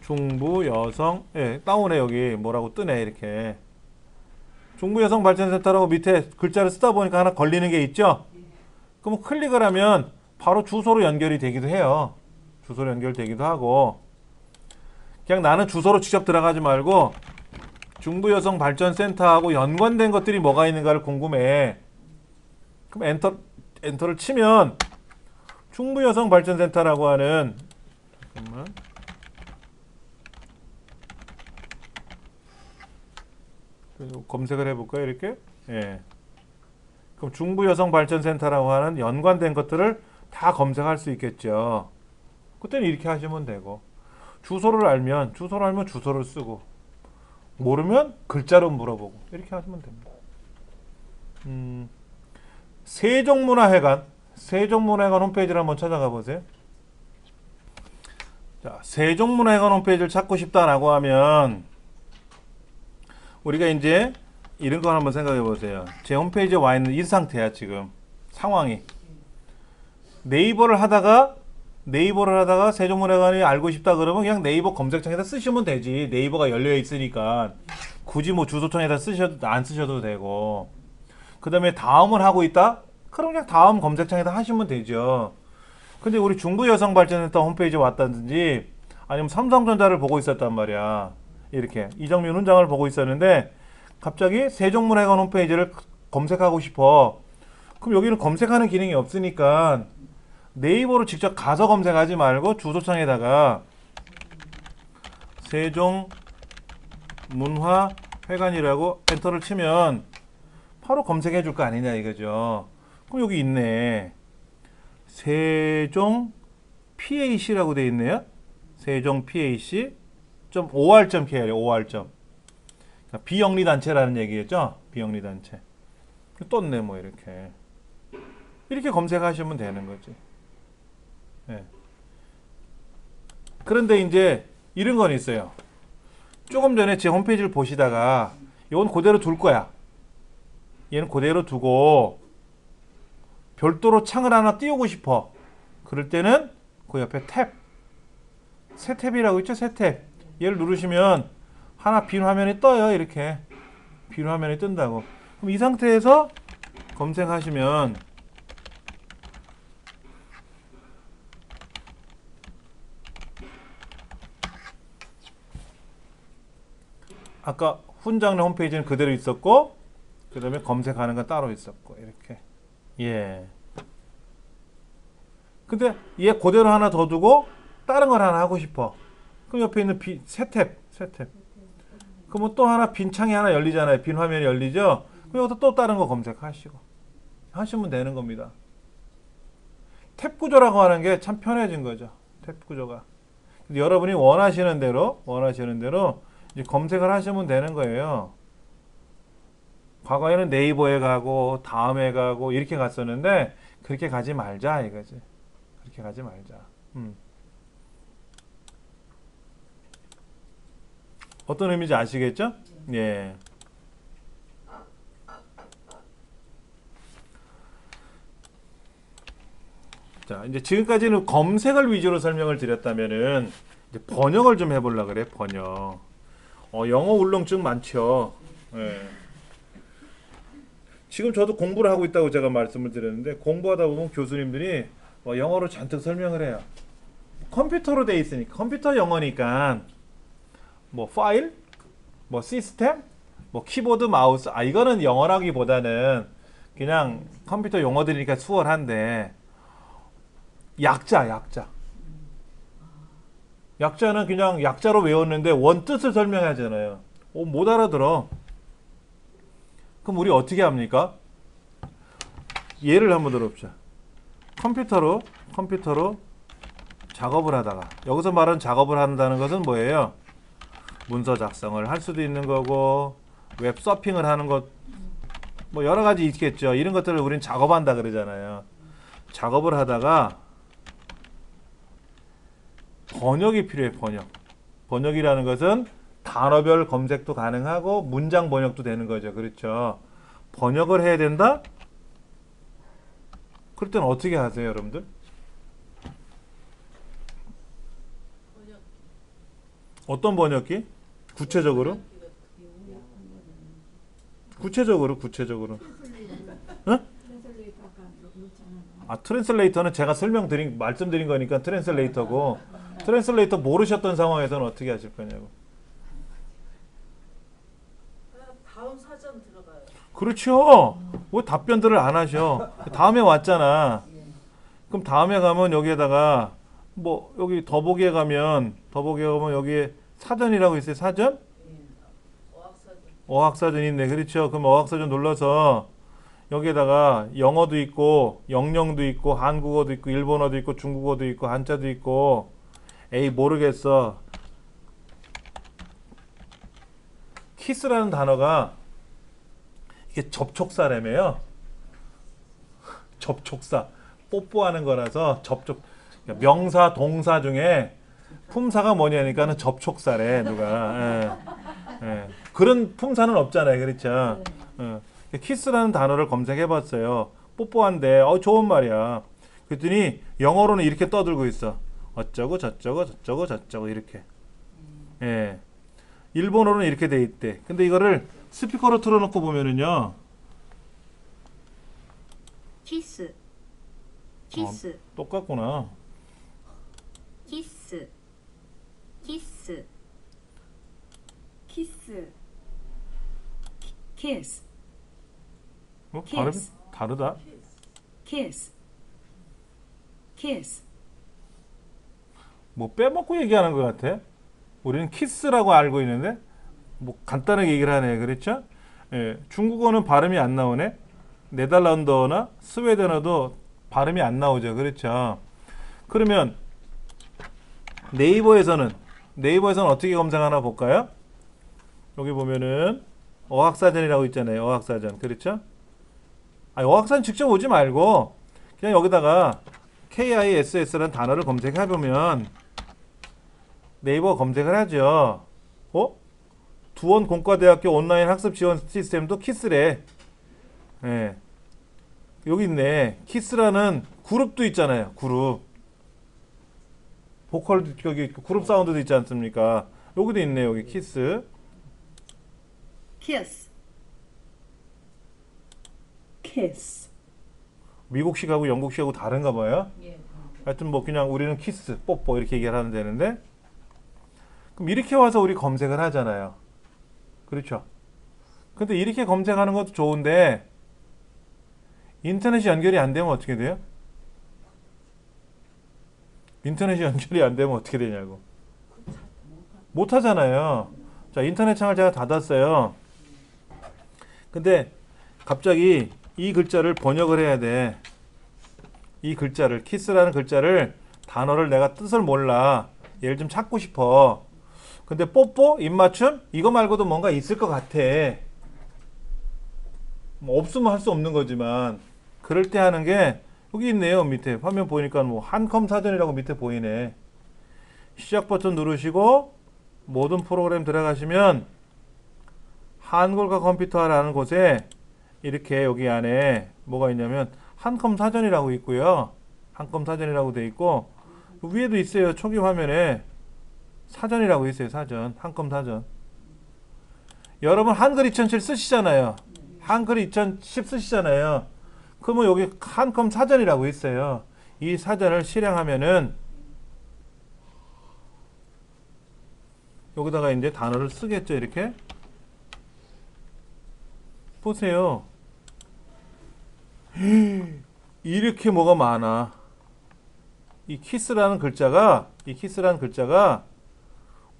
중부여성 다운에 여기 뭐라고 뜨네 이렇게 중부여성발전센터라고 밑에 글자를 쓰다 보니까 하나 걸리는 게 있죠? 그럼 클릭을 하면 바로 주소로 연결이 되기도 해요. 주소로 연결되기도 하고 그냥 나는 주소로 직접 들어가지 말고 중부여성발전센터하고 연관된 것들이 뭐가 있는가를 궁금해. 그럼 엔터를 치면 중부여성발전센터라고 하는 잠깐만 검색을 해볼까요? 이렇게 그럼 중부여성발전센터라고 하는 연관된 것들을 다 검색할 수 있겠죠. 그때는 이렇게 하시면 되고 주소를 알면 주소를 쓰고 모르면 글자로 물어보고 이렇게 하시면 됩니다. 세종문화회관 홈페이지를 한번 찾아가 보세요. 자, 세종문화회관 홈페이지를 찾고 싶다라고 하면 우리가 이제 이런 걸 한번 생각해 보세요. 제 홈페이지에 와 있는 이 상태야 지금 상황이. 네이버를 하다가 세종문화회관이 알고 싶다 그러면 그냥 네이버 검색창에다 쓰시면 되지. 네이버가 열려 있으니까 굳이 뭐 주소창에다 안 쓰셔도 되고. 그 다음에 다음을 하고 있다? 그럼 그냥 다음 검색창에다 하시면 되죠. 근데 우리 중부여성발전센터 홈페이지에 왔다든지 아니면 삼성전자를 보고 있었단 말이야. 이렇게 이정민 훈장을 보고 있었는데 갑자기 세종문화회관 홈페이지를 검색하고 싶어. 그럼 여기는 검색하는 기능이 없으니까 네이버로 직접 가서 검색하지 말고 주소창에다가 세종문화회관이라고 엔터를 치면 바로 검색해 줄 거 아니냐 이거죠. 그럼 여기 있네. 세종 PAC라고 돼 있네요. 세종 PAC .or.kr or. 그러니까 비영리단체라는 얘기겠죠. 비영리단체. 떴네 뭐 이렇게 검색하시면 되는 거지. 그런데 이제 이런 건 있어요. 조금 전에 제 홈페이지를 보시다가 이건 그대로 둘 거야. 얘는 그대로 두고 별도로 창을 하나 띄우고 싶어. 그럴 때는 그 옆에 새 탭이라고 있죠. 새 탭. 얘를 누르시면 하나 빈 화면이 떠요. 이렇게 빈 화면이 뜬다고. 그럼 이 상태에서 검색하시면 아까 훈장의 홈페이지는 그대로 있었고 그 다음에 검색하는 건 따로 있었고 이렇게. 근데 얘 그대로 하나 더 두고 다른 걸 하나 하고 싶어. 그럼 옆에 있는 새 탭. 그러면 또 하나 빈 창이 하나 열리잖아요. 빈 화면이 열리죠. 그럼 여기서 또 다른 거 검색하시고 하시면 되는 겁니다. 탭 구조라고 하는 게 참 편해진 거죠. 탭 구조가. 여러분이 원하시는 대로 이제 검색을 하시면 되는 거예요. 과거에는 네이버에 가고 다음에 가고 이렇게 갔었는데 그렇게 가지 말자 이거지. 그렇게 가지 말자. 어떤 의미인지 아시겠죠? 예. 자, 이제 지금까지는 검색을 위주로 설명을 드렸다면은 이제 번역을 좀 해보려고 그래. 번역. 영어 울렁증 많죠. 예. 지금 저도 공부를 하고 있다고 제가 말씀을 드렸는데 공부하다 보면 교수님들이 영어로 잔뜩 설명을 해요. 컴퓨터로 돼 있으니까 컴퓨터 영어니까 뭐 파일, 뭐 시스템, 뭐 키보드, 마우스 이거는 영어라기보다는 그냥 컴퓨터 용어들이니까 수월한데 약자는 그냥 약자로 외웠는데 원 뜻을 설명하잖아요. 못 알아들어. 그럼 우리 어떻게 합니까? 예를 한번 들어봅시다. 컴퓨터로 작업을 하다가 여기서 말하는 작업을 한다는 것은 뭐예요? 문서 작성을 할 수도 있는 거고 웹 서핑을 하는 것 뭐 여러 가지 있겠죠. 이런 것들을 우리는 작업한다 그러잖아요. 작업을 하다가 번역이 필요해. 번역이라는 것은 단어별 검색도 가능하고 문장 번역도 되는 거죠. 그렇죠. 번역을 해야 된다? 그럴 때는 어떻게 하세요, 여러분들? 어떤 번역기? 구체적으로? 구체적으로. 응? 아, 트랜슬레이터는 제가 말씀드린 거니까 트랜슬레이터고, 트랜슬레이터 모르셨던 상황에서는 어떻게 하실 거냐고. 다음 사전 들어가요. 그렇죠. 왜 답변들을 안 하셔? 다음에 왔잖아. 그럼 다음에 가면 여기에다가 뭐 여기 더보기에 가면 여기에 사전이라고 있어요. 사전? 어학사전. 어학사전 있네. 그렇죠. 그럼 어학사전 눌러서 여기에다가 영어도 있고 영영도 있고 한국어도 있고 일본어도 있고 중국어도 있고 한자도 있고 에이 모르겠어. 키스라는 단어가 이게 접촉사라며요. 접촉사. 뽀뽀하는 거라서 명사 동사 중에 품사가 뭐냐니까는 접촉사래 누가. 예. 그런 품사는 없잖아요. 그렇죠. 키스라는 단어를 검색해봤어요. 뽀뽀한데 좋은 말이야. 그랬더니 영어로는 이렇게 떠들고 있어. 어쩌고 저쩌고 이렇게. 예. 일본어로는 이렇게 돼 있대. 근데 이거를 스피커로 틀어놓고 보면은요. 키스 똑같구나. 키스 키스 발음이 키스 다르다. 키스 뭐 빼먹고 얘기하는 것 같아. 우리는 키스라고 알고 있는데 뭐 간단하게 얘기를 하네. 그렇죠? 예, 중국어는 발음이 안 나오네. 네덜란드어나 스웨덴어도 발음이 안 나오죠. 그렇죠? 그러면 네이버에서는 어떻게 검색하나 볼까요? 여기 보면은 어학사전이라고 있잖아요. 어학사전. 그렇죠? 어학사전 직접 오지 말고 그냥 여기다가 KISS라는 단어를 검색해 보면 네이버 검색을 하죠. 두원 공과대학교 온라인 학습 지원 시스템도 키스래. 예. 여기 있네. 키스라는 그룹도 있잖아요. 그룹. 보컬 여기 그룹 사운드도 있지 않습니까? 여기도 있네. 여기 키스. 키스 미국식하고 영국식하고 다른가 봐요. 예. 하여튼 뭐 그냥 우리는 키스, 뽀뽀 이렇게 얘기를 하면 되는데 그럼 이렇게 와서 우리 검색을 하잖아요. 그렇죠? 근데 이렇게 검색하는 것도 좋은데 인터넷이 연결이 안 되면 어떻게 돼요? 인터넷이 연결이 안 되면 어떻게 되냐고. 못 하잖아요. 자, 인터넷 창을 제가 닫았어요. 근데 갑자기 이 글자를 번역을 해야 돼. 이 글자를, 키스라는 글자를, 단어를 내가 뜻을 몰라. 얘를 좀 찾고 싶어. 근데 뽀뽀, 입맞춤, 이거 말고도 뭔가 있을 것 같아. 뭐 없으면 할 수 없는 거지만 그럴 때 하는 게 여기 있네요. 밑에 화면 보니까 뭐 한컴 사전이라고 밑에 보이네. 시작 버튼 누르시고 모든 프로그램 들어가시면 한글과 컴퓨터라는 곳에 이렇게 여기 안에 뭐가 있냐면 한컴 사전이라고 있고요. 한컴 사전이라고 돼 있고 위에도 있어요. 초기 화면에 사전이라고 있어요. 사전. 한컴 사전. 여러분 한글 2007 쓰시잖아요. 한글 2010 쓰시잖아요. 그러면 여기 한컴 사전이라고 있어요. 이 사전을 실행하면은 여기다가 이제 단어를 쓰겠죠. 이렇게. 보세요. 이렇게 뭐가 많아. 이 키스라는 글자가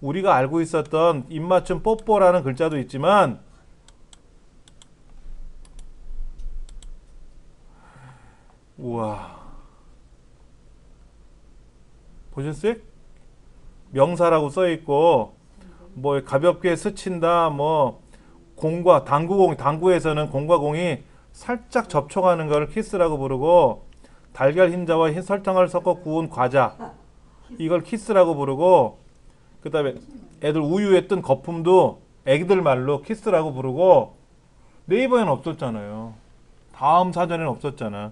우리가 알고 있었던 입맞춤 뽀뽀라는 글자도 있지만 우와. 보셨어요? 명사라고 써 있고 뭐 가볍게 스친다 뭐 공과 당구에서는 공과 공이 살짝 접촉하는 걸 키스라고 부르고 달걀 흰자와 흰 설탕을 섞어 구운 과자 이걸 키스라고 부르고 그다음에 애들 우유에 뜬 거품도 애기들 말로 키스라고 부르고 네이버에는 없었잖아요. 다음 사전에는 없었잖아.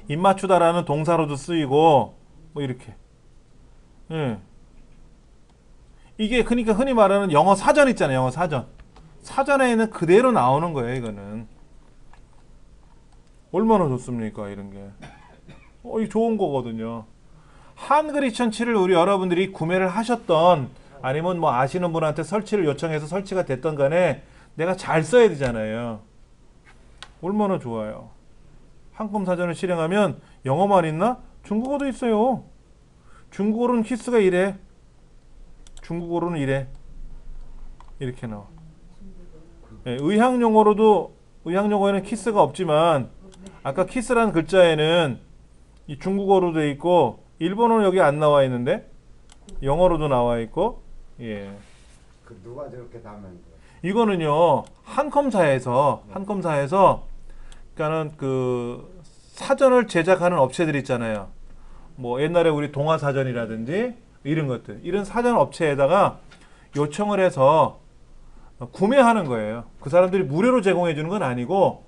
입 맞추다라는 동사로도 쓰이고 뭐 이렇게. 예. 이게 그러니까 흔히 말하는 영어 사전 있잖아요. 영어 사전. 사전에는 그대로 나오는 거예요. 이거는. 얼마나 좋습니까? 이런 게. 이 좋은 거거든요. 한글 2007을 우리 여러분들이 구매를 하셨던 아니면 뭐 아시는 분한테 설치를 요청해서 설치가 됐던 간에 내가 잘 써야 되잖아요. 얼마나 좋아요. 한컴 사전을 실행하면 영어만 있나? 중국어도 있어요. 중국어로는 키스가 이래. 중국어로는 이래. 이렇게 나와. 예, 의학용어에는 키스가 없지만 아까 키스라는 글자에는 이 중국어로 돼 있고 일본어는 여기 안 나와 있는데 영어로도 나와 있고 예. 그 누가 저렇게 다면 돼? 이거는요 한컴사에서 그러니까는 그 사전을 제작하는 업체들 있잖아요. 뭐 옛날에 우리 동아사전이라든지 이런 것들 이런 사전 업체에다가 요청을 해서 구매하는 거예요. 그 사람들이 무료로 제공해 주는 건 아니고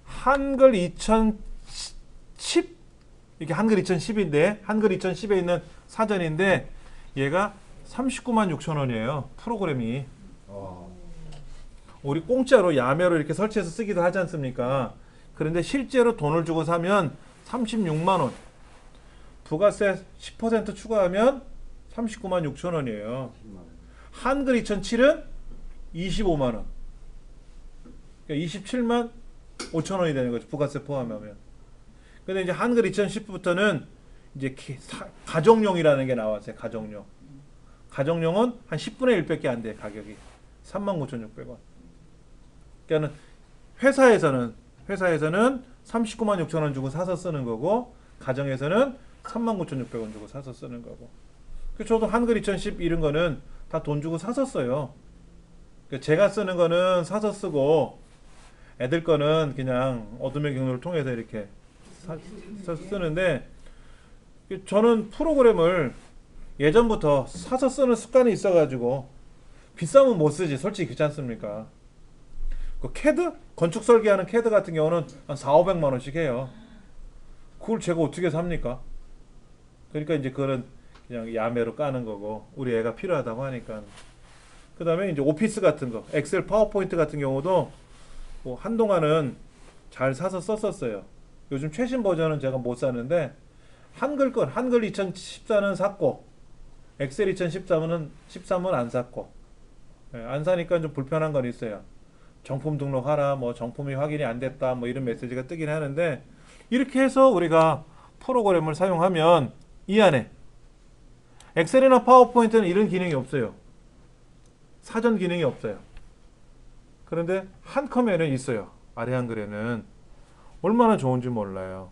한글 2010 이게 한글 2010인데 한글 2010에 있는 사전인데 얘가 39만 6천 원이에요. 프로그램이. 우리 공짜로 야매로 이렇게 설치해서 쓰기도 하지 않습니까? 그런데 실제로 돈을 주고 사면 36만 원. 부가세 10% 추가하면 39만 6천 원이에요. 한글 2007은 25만 원. 그러니까 27만 5천 원이 되는 거죠. 부가세 포함하면. 근데 이제 한글 2010부터는 이제 가정용이라는 게 나왔어요. 가정용. 가정용은 한 10분의 1밖에 안 돼, 가격이. 39,600원. 그러니까는 회사에서는 39만 6천 원 주고 사서 쓰는 거고 가정에서는 39,600원 주고 사서 쓰는 거고. 저도 한글 2010 이런 거는 다 돈 주고 사서 써요. 그러니까 제가 쓰는 거는 사서 쓰고 애들 거는 그냥 어둠의 경로를 통해서 이렇게 쓰는데 저는 프로그램을 예전부터 사서 쓰는 습관이 있어가지고 비싸면 못 쓰지. 솔직히 그렇지 않습니까? 그 CAD? 건축 설계하는 CAD 같은 경우는 한 4,500만 원씩 해요. 그걸 제가 어떻게 삽니까? 그러니까 이제 그거는 그냥 야매로 까는 거고 우리 애가 필요하다고 하니까. 그 다음에 이제 오피스 같은 거 엑셀 파워포인트 같은 경우도 뭐 한동안은 잘 사서 썼었어요. 요즘 최신 버전은 제가 못 사는데 한글 2014는 샀고 엑셀 2013은 안 샀고 안 사니까 좀 불편한 건 있어요. 정품 등록하라 뭐 정품이 확인이 안 됐다 뭐 이런 메시지가 뜨긴 하는데 이렇게 해서 우리가 프로그램을 사용하면 이 안에 엑셀이나 파워포인트는 이런 기능이 없어요. 사전 기능이 없어요. 그런데 한컴에는 있어요. 아래 한글에는. 얼마나 좋은지 몰라요.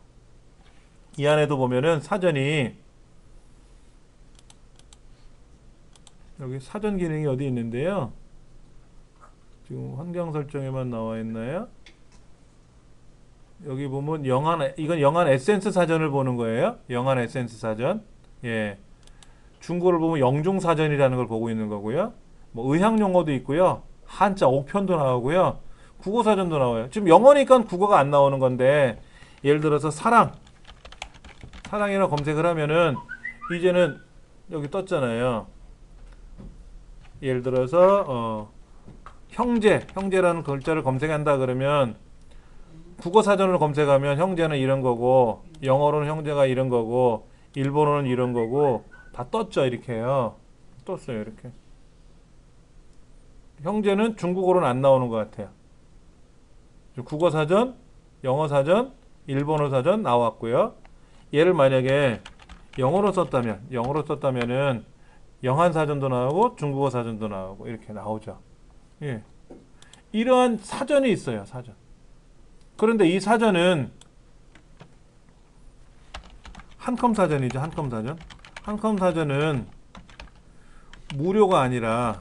이 안에도 보면은 사전이 여기 사전 기능이 어디 있는데요. 지금 환경 설정에만 나와 있나요? 여기 보면 이건 영한 에센스 사전을 보는 거예요. 영한 에센스 사전. 예. 중국어를 보면 영중 사전이라는 걸 보고 있는 거고요. 뭐 의학 용어도 있고요. 한자 옥편도 나오고요. 국어 사전도 나와요. 지금 영어니까 국어가 안 나오는 건데 예를 들어서 사랑이라 검색을 하면은 이제는 여기 떴잖아요. 예를 들어서 형제라는 글자를 검색한다 그러면 국어 사전을 검색하면 형제는 이런 거고 영어로는 형제가 이런 거고 일본어는 이런 거고 다 떴죠. 이렇게요. 떴어요. 이렇게. 형제는 중국어로는 안 나오는 것 같아요. 국어 사전, 영어 사전, 일본어 사전 나왔고요. 얘를 만약에 영어로 썼다면은 영한 사전도 나오고 중국어 사전도 나오고 이렇게 나오죠. 예. 이러한 사전이 있어요. 사전. 그런데 이 사전은 한컴 사전이죠. 한컴 사전. 한컴 사전은 무료가 아니라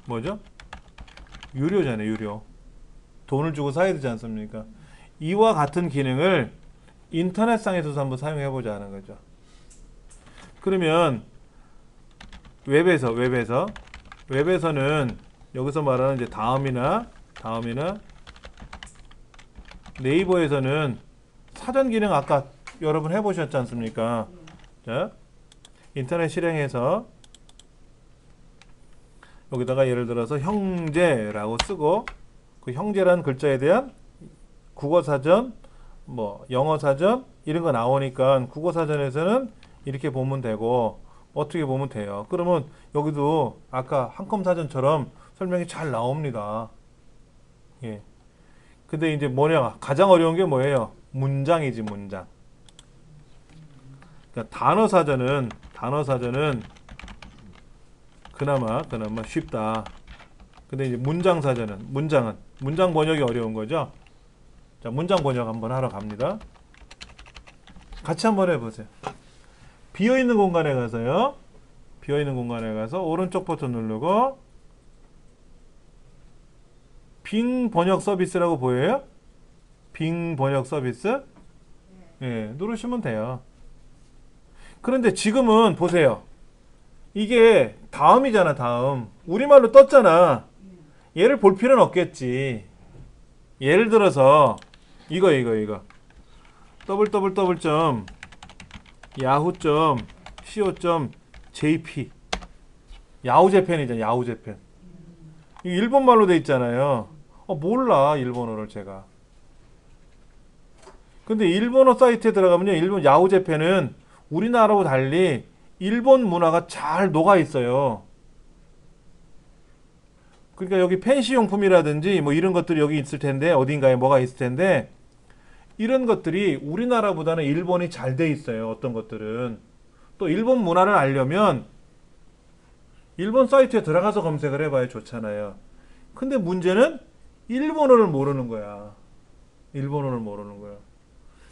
뭐죠? 유료잖아요, 유료. 돈을 주고 사야 되지 않습니까? 이와 같은 기능을 인터넷상에서도 한번 사용해 보자는 거죠. 그러면 웹에서는 여기서 말하는 이제 다음이나 네이버에서는 사전 기능 아까 여러분 해보셨지 않습니까? 자, 인터넷 실행해서 여기다가 예를 들어서 형제라고 쓰고 그 형제라는 글자에 대한 국어사전, 뭐 영어사전 이런 거 나오니까 국어사전에서는 이렇게 보면 되고 어떻게 보면 돼요. 그러면 여기도 아까 한컴사전처럼 설명이 잘 나옵니다. 예. 근데 이제 뭐냐 가장 어려운 게 뭐예요? 문장이지 문장. 그러니까 단어사전은 그나마 쉽다. 근데 이제 문장 번역이 어려운 거죠. 자, 문장 번역 한번 하러 갑니다. 같이 한번 해보세요. 비어있는 공간에 가서요. 비어있는 공간에 가서 오른쪽 버튼 누르고 빙 번역 서비스라고 보여요? 빙 번역 서비스? 예, 누르시면 돼요. 그런데 지금은 보세요. 이게 다음이잖아, 다음. 우리말로 떴잖아. 얘를 볼 필요는 없겠지. 예를 들어서 이거 www.yahoo.co.jp 야후재팬이잖아, 야후재팬. 이거 일본말로 돼 있잖아요. 몰라, 일본어를 제가. 근데 일본어 사이트에 들어가면요, 일본 야후재팬은 우리나라하고 달리 일본 문화가 잘 녹아 있어요. 그러니까 여기 펜시 용품이라든지 뭐 이런 것들이 여기 있을 텐데, 어딘가에 뭐가 있을 텐데, 이런 것들이 우리나라보다는 일본이 잘 돼 있어요. 어떤 것들은. 또 일본 문화를 알려면 일본 사이트에 들어가서 검색을 해봐야 좋잖아요. 근데 문제는 일본어를 모르는 거야.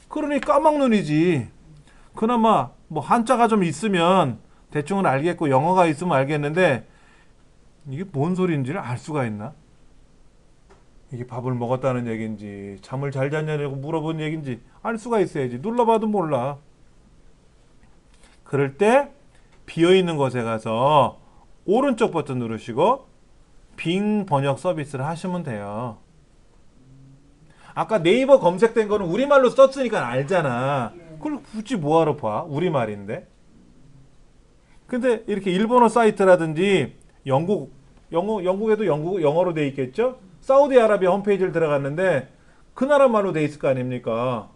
그러니 까막눈이지. 그나마 뭐 한자가 좀 있으면 대충은 알겠고 영어가 있으면 알겠는데 이게 뭔 소리인지를 알 수가 있나? 이게 밥을 먹었다는 얘기인지 잠을 잘 잤냐고 물어본 얘기인지 알 수가 있어야지. 눌러봐도 몰라. 그럴 때 비어있는 곳에 가서 오른쪽 버튼 누르시고 빙 번역 서비스를 하시면 돼요. 아까 네이버 검색된 거는 우리말로 썼으니까 알잖아. 그걸 굳이 뭐하러 봐? 우리말인데. 근데 이렇게 일본어 사이트라든지 영국에도 영어로 돼 있겠죠? 사우디아라비아 홈페이지를 들어갔는데 그 나라 말로 돼 있을 거 아닙니까?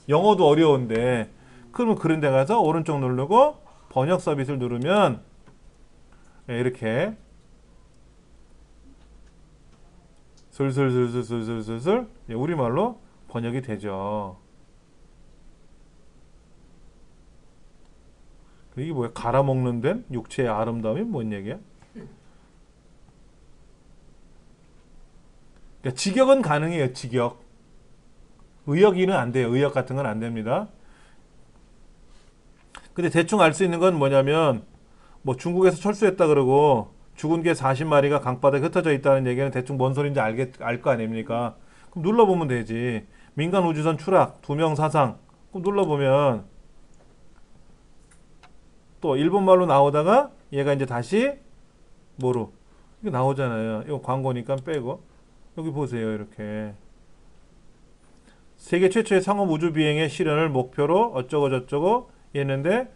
영어도 어려운데. 그러면 그런 데 가서 오른쪽 누르고 번역 서비스를 누르면 이렇게 슬슬슬슬슬슬슬 우리말로 번역이 되죠. 이게 뭐야? 갈아먹는 된 육체의 아름다움이 뭔 얘기야? 그러니까 직역은 가능해요. 직역. 의역이는 안 돼요. 의역 같은 건 안 됩니다. 근데 대충 알 수 있는 건 뭐냐면 뭐 중국에서 철수했다 그러고 죽은 개 40마리가 강바닥에 흩어져 있다는 얘기는 대충 뭔 소리인지 알 거 아닙니까? 그럼 눌러보면 되지. 민간 우주선 추락, 2명 사상. 그럼 눌러보면 또 일본말로 나오다가 얘가 이제 다시 뭐로 이거 나오잖아요. 이거 광고니까 빼고 여기 보세요. 이렇게 세계 최초의 상업 우주 비행의 실현을 목표로 어쩌고 저쩌고 했는데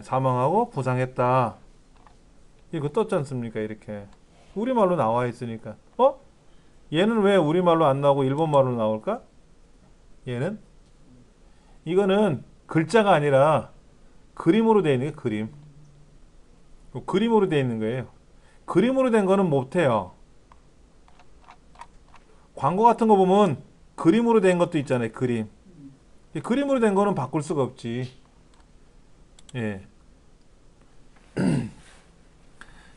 사망하고 부상했다. 이거 떴지 않습니까? 이렇게 우리말로 나와 있으니까 얘는 왜 우리말로 안 나오고 일본말로 나올까? 얘는 이거는 글자가 아니라 그림으로 되어 있는 게 그림. 그림으로 되어 있는 거예요. 그림으로 된 거는 못해요. 광고 같은 거 보면 그림으로 된 것도 있잖아요. 그림. 그림으로 된 거는 바꿀 수가 없지. 예.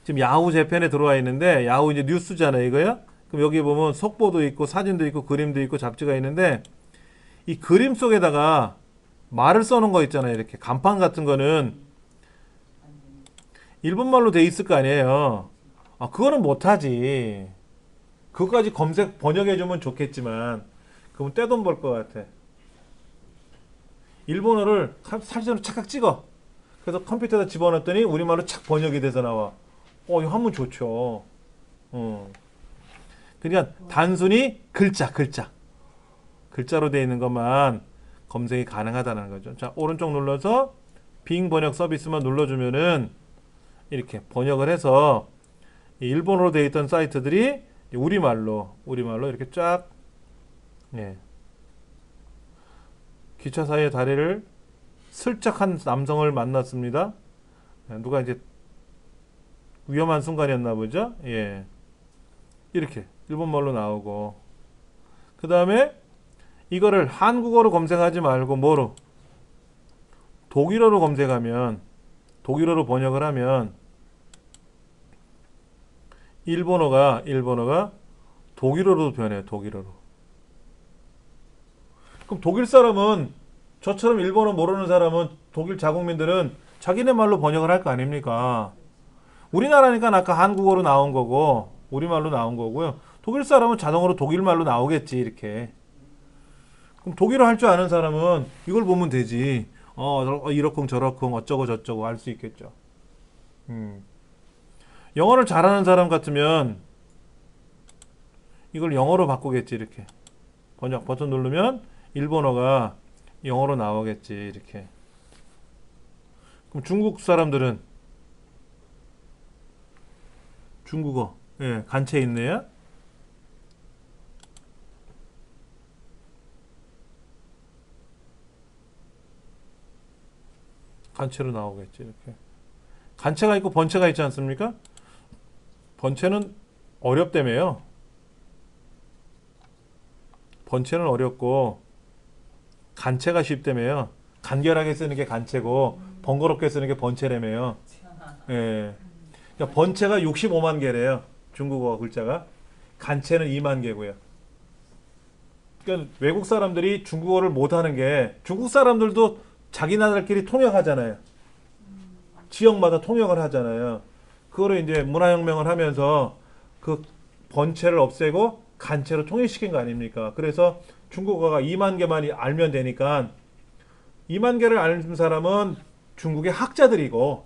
지금 야후 재팬에 들어와 있는데 야후 이제 뉴스잖아요, 이거요. 그럼 여기 보면 속보도 있고 사진도 있고 그림도 있고 잡지가 있는데 이 그림 속에다가 말을 써놓은 거 있잖아요. 이렇게 간판 같은 거는 일본말로 돼 있을 거 아니에요. 아, 그거는 못하지. 그거까지 검색 번역해주면 좋겠지만 그러면 떼돈 벌 것 같아. 일본어를 사진으로 착각 찍어. 그래서 컴퓨터에다 집어넣었더니 우리말로 착 번역이 돼서 나와. 이거 하면 좋죠. 그러니까 단순히 글자로 되어 있는 것만 검색이 가능하다는 거죠. 자, 오른쪽 눌러서 빙 번역 서비스만 눌러주면은 이렇게 번역을 해서 일본어로 되어 있던 사이트들이 우리말로 이렇게 쫙, 예. 기차 사이의 다리를 슬쩍 한 남성을 만났습니다. 누가 이제 위험한 순간이었나 보죠. 예. 이렇게 일본말로 나오고, 그 다음에 이거를 한국어로 검색하지 말고 뭐로? 독일어로 검색하면, 독일어로 번역을 하면 일본어가 독일어로 변해요. 독일어로. 그럼 독일 사람은, 저처럼 일본어 모르는 사람은, 독일 자국민들은 자기네 말로 번역을 할 거 아닙니까? 우리나라니까 아까 한국어로 나온 거고 우리말로 나온 거고요. 독일 사람은 자동으로 독일말로 나오겠지. 이렇게. 그럼 독일어 할 줄 아는 사람은 이걸 보면 되지. 이러쿵 저러쿵 어쩌고 저쩌고 할 수 있겠죠. 영어를 잘하는 사람 같으면 이걸 영어로 바꾸겠지. 이렇게 번역 버튼 누르면 일본어가 영어로 나오겠지. 이렇게. 그럼 중국 사람들은 중국어, 예, 간체 있네요. 간체로 나오겠지. 이렇게. 간체가 있고 번체가 있지 않습니까? 번체는 어렵다며요. 번체는 어렵고 간체가 쉽다며요. 간결하게 쓰는 게 간체고 번거롭게 쓰는 게 번체라며요. 예. 그러니까 번체가 65만 개래요. 중국어 글자가. 간체는 2만 개고요. 그러니까 외국 사람들이 중국어를 못하는 게, 중국 사람들도 자기 나라끼리 통역하잖아요. 지역마다 통역을 하잖아요. 그거를 이제 문화혁명을 하면서 그 번체를 없애고 간체로 통일시킨 거 아닙니까? 그래서 중국어가 2만 개만 알면 되니까 2만 개를 아는 사람은 중국의 학자들이고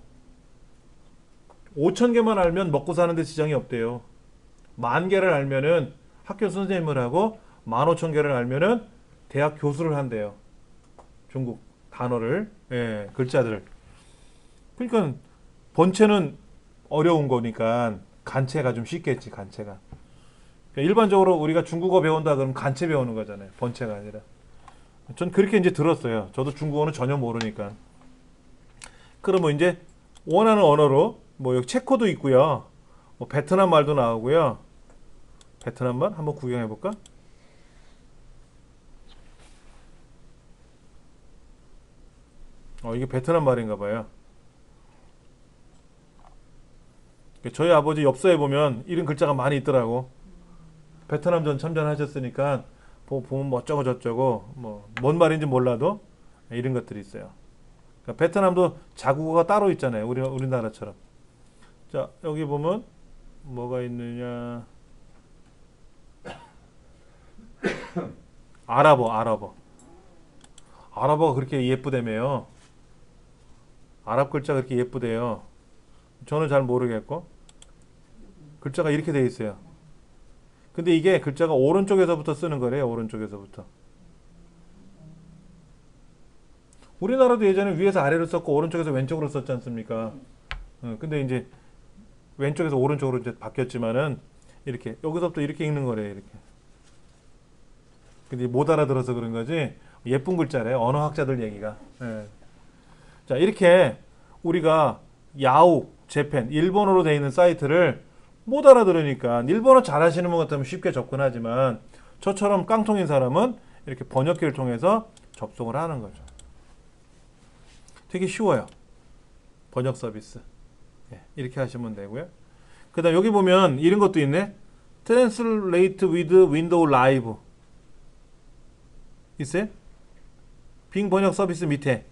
5천 개만 알면 먹고 사는데 지장이 없대요. 10,000개를 알면은 학교 선생님을 하고 15,000개를 알면은 대학 교수를 한대요. 중국 단어를, 예, 글자들을. 그러니까 번체는 어려운 거니까 간체가 좀 쉽겠지. 간체가. 그러니까 일반적으로 우리가 중국어 배운다 그러면 간체 배우는 거잖아요. 번체가 아니라. 전 그렇게 이제 들었어요. 저도 중국어는 전혀 모르니까. 그러면 이제 원하는 언어로 뭐 여기 체코도 있고요. 뭐 베트남 말도 나오고요. 베트남 말 한번 구경해 볼까? 이게 베트남 말인가 봐요. 저희 아버지 엽서에 보면 이런 글자가 많이 있더라고. 베트남전 참전하셨으니까 보면 뭐 어쩌고 저쩌고 뭐 뭔 말인지 몰라도 이런 것들이 있어요. 그러니까 베트남도 자국어가 따로 있잖아요. 우리나라처럼. 자, 여기 보면 뭐가 있느냐. 아랍어가 그렇게 예쁘다며요. 아랍 글자가 그렇게 예쁘대요. 저는 잘 모르겠고 글자가 이렇게 돼 있어요. 근데 이게 글자가 오른쪽에서부터 쓰는 거래요. 오른쪽에서부터. 우리나라도 예전에 위에서 아래로 썼고 오른쪽에서 왼쪽으로 썼지 않습니까? 근데 이제 왼쪽에서 오른쪽으로 이제 바뀌었지만은 이렇게 여기서부터 이렇게 읽는 거래요. 이렇게. 근데 못 알아들어서 그런 거지. 예쁜 글자래요. 언어학자들 얘기가. 예. 자, 이렇게 우리가 야후, 재팬, 일본어로 되어 있는 사이트를 못 알아들으니까 일본어 잘하시는 분 같으면 쉽게 접근하지만 저처럼 깡통인 사람은 이렇게 번역기를 통해서 접속을 하는 거죠. 되게 쉬워요. 번역 서비스. 예, 이렇게 하시면 되고요. 그 다음 여기 보면 이런 것도 있네. Translate with Windows Live. 있어요? 빙 번역 서비스 밑에.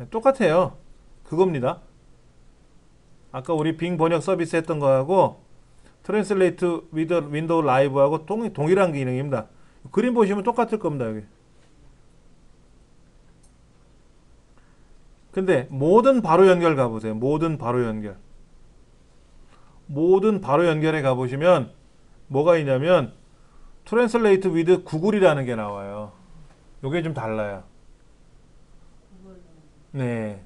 예, 똑같아요. 그겁니다. 아까 우리 빙 번역 서비스 했던 거하고 트랜슬레이트 위드 윈도우 라이브하고 동일한 기능입니다. 그림 보시면 똑같을 겁니다. 여기. 근데 모든 바로 연결 가보세요. 모든 바로 연결. 모든 바로 연결에 가보시면 뭐가 있냐면 트랜슬레이트 위드 구글이라는 게 나와요. 요게 좀 달라요. 네.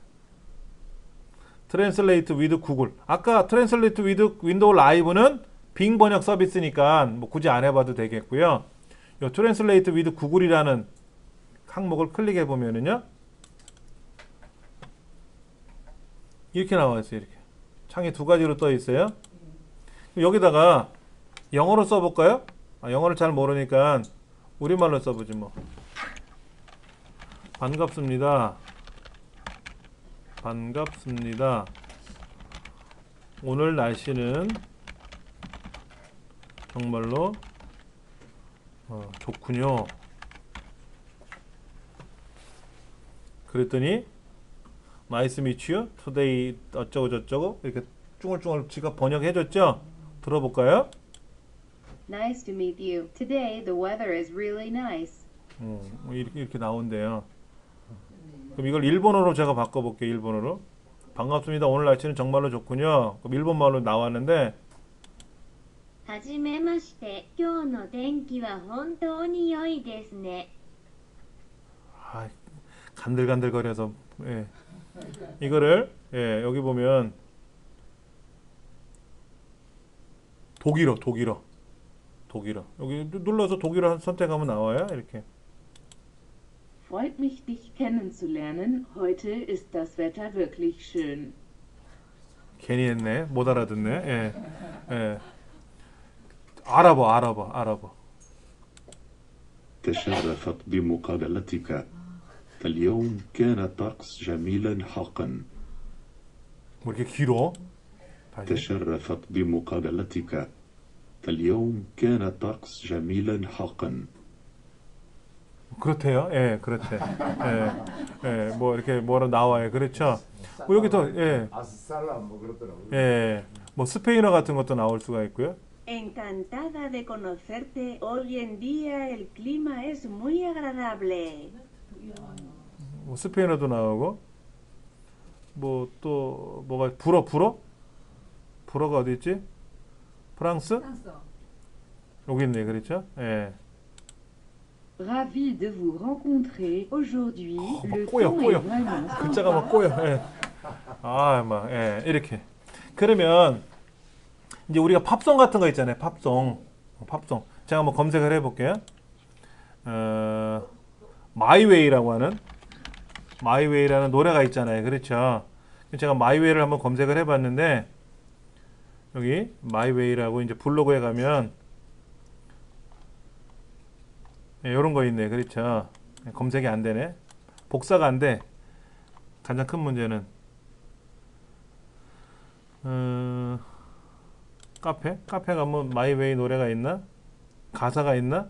트랜슬레이트 위드 구글. 아까 트랜슬레이트 위드 윈도우 라이브는 빙 번역 서비스니까 뭐 굳이 안 해봐도 되겠고요. 요 트랜슬레이트 위드 구글이라는 항목을 클릭해 보면은요. 이렇게 나와 있어요. 이렇게. 창이 두 가지로 떠 있어요. 여기다가 영어로 써볼까요? 영어를 잘 모르니까 우리말로 써보지 뭐. 반갑습니다. 반갑습니다. 오늘 날씨는 정말로 좋군요. 그랬더니 Nice to meet you. Today 어쩌고 저쩌고 이렇게 쭈글쭈글 지가 번역해줬죠? 들어볼까요? Nice to meet you. Today the weather is really nice. 이렇게 나온대요. 그럼 이걸 일본어로 제가 바꿔볼게요. 일본어로. 반갑습니다. 오늘 날씨는 정말로 좋군요. 그럼 일본말로 나왔는데 はじめまして。今日の天気は本当に良いですね。 아, 간들간들거려서 예. 이거를 여기 보면 독일어 여기 눌러서 독일어 선택하면 나와요. 이렇게. Freut mich, dich kennenzulernen. Heute ist das Wetter wirklich schön. 괜히 했네. 못 알아듣네. 예. 알아봐. تشرفت بمقابلتك. اليوم كان الطقس جميلا حقا. 뭐 이렇게 길어? 다시. تشرفت بمقابلتك. اليوم كان الطقس جميلا حقا. 그렇대요. 예, 그렇대. 예, 뭐 이렇게 뭐라 나와요. 그렇죠. 뭐 여기 더 아스살라 뭐 그렇더라고요. 뭐 스페인어 같은 것도 나올 수가 있고요. Encantada de conocerte. Hoy en día el clima es muy agradable. 뭐 스페인어도 나오고 뭐 또 뭐가 불어가 어디 있지? 프랑스? 여기 있네. 그렇죠? 예. Ravi de vous rencontrer. Aujourd'hui, le 꼬여. temps est vraiment 글자가 막 sympa. 꼬여. 이렇게. 그러면 이제 우리가 팝송 같은 거 있잖아요. 팝송. 제가 한번 검색을 해볼게요. 마이웨이라고 하는 마이웨이라는 노래가 있잖아요. 그렇죠. 제가 마이웨이를 한번 검색을 해봤는데 여기 마이웨이라고 이제 블로그에 가면 이런 거 있네. 그렇죠. 검색이 안 되네. 복사가 안 돼. 가장 큰 문제는 카페 가면 마이웨이 노래가 있나? 가사가 있나?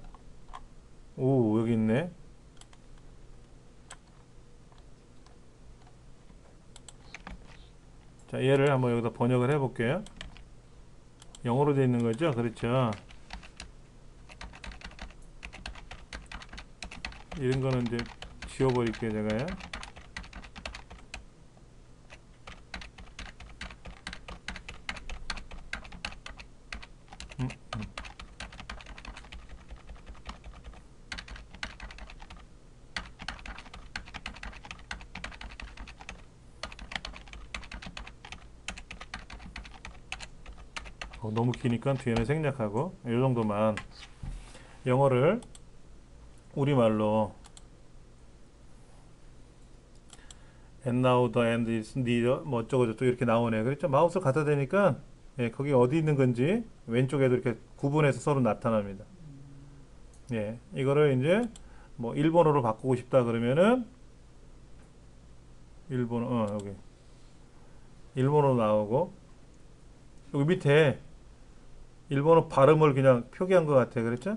오, 여기 있네. 자, 얘를 한번 여기다 번역을 해볼게요. 영어로 되어 있는 거죠? 그렇죠. 이런 거는 이제 지워버릴게요, 제가요. 너무 기니까 뒤에는 생략하고 이 정도만. 영어를 우리말로 and now the end is near 뭐 어쩌고 저쩌고 이렇게 나오네. 그렇죠? 마우스를 갖다 대니까 거기 어디 있는 건지 왼쪽에도 이렇게 구분해서 서로 나타납니다. 이거를 이제 뭐 일본어로 바꾸고 싶다 그러면은 일본어 여기 일본어로 나오고 여기 밑에 일본어 발음을 그냥 표기한 것 같아. 그렇죠?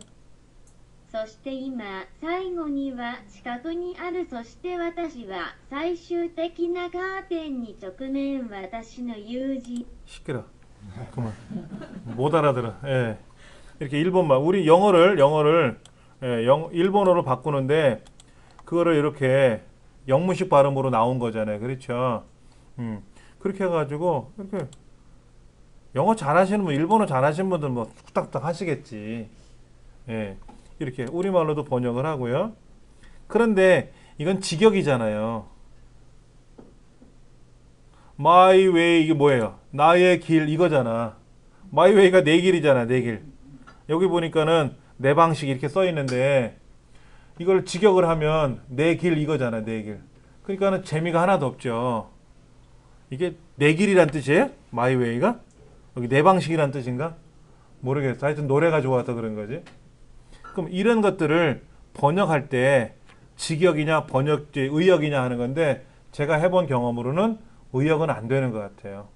そして今、最後には視覚にある。そして私は最終的なカーテンに直面。私の友人。 시끄러. 그만. 못 알아들어. 예. 이렇게 일본말. 우리 영어를 일본어로 바꾸는데 그거를 이렇게 영문식 발음으로 나온 거잖아요. 그렇죠? 그렇게 해가지고 이렇게 영어 잘하시는 분, 일본어 잘하시는 분들 뭐 뚝딱딱 하시겠지. 예. 이렇게 우리말로도 번역을 하고요. 그런데 이건 직역이잖아요. My way 이게 뭐예요? 나의 길 이거잖아. My way가 내 길이잖아, 내 길. 여기 보니까는 내 방식 이렇게 써 있는데 이걸 직역을 하면 내 길 이거잖아, 내 길. 그러니까는 재미가 하나도 없죠. 이게 내 길이란 뜻이에요? My way가? 여기 내 방식이란 뜻인가? 모르겠어. 하여튼 노래가 좋아서 그런 거지. 그럼 이런 것들을 번역할 때 직역이냐 번역지 의역이냐 하는 건데 제가 해본 경험으로는 의역은 안 되는 것 같아요.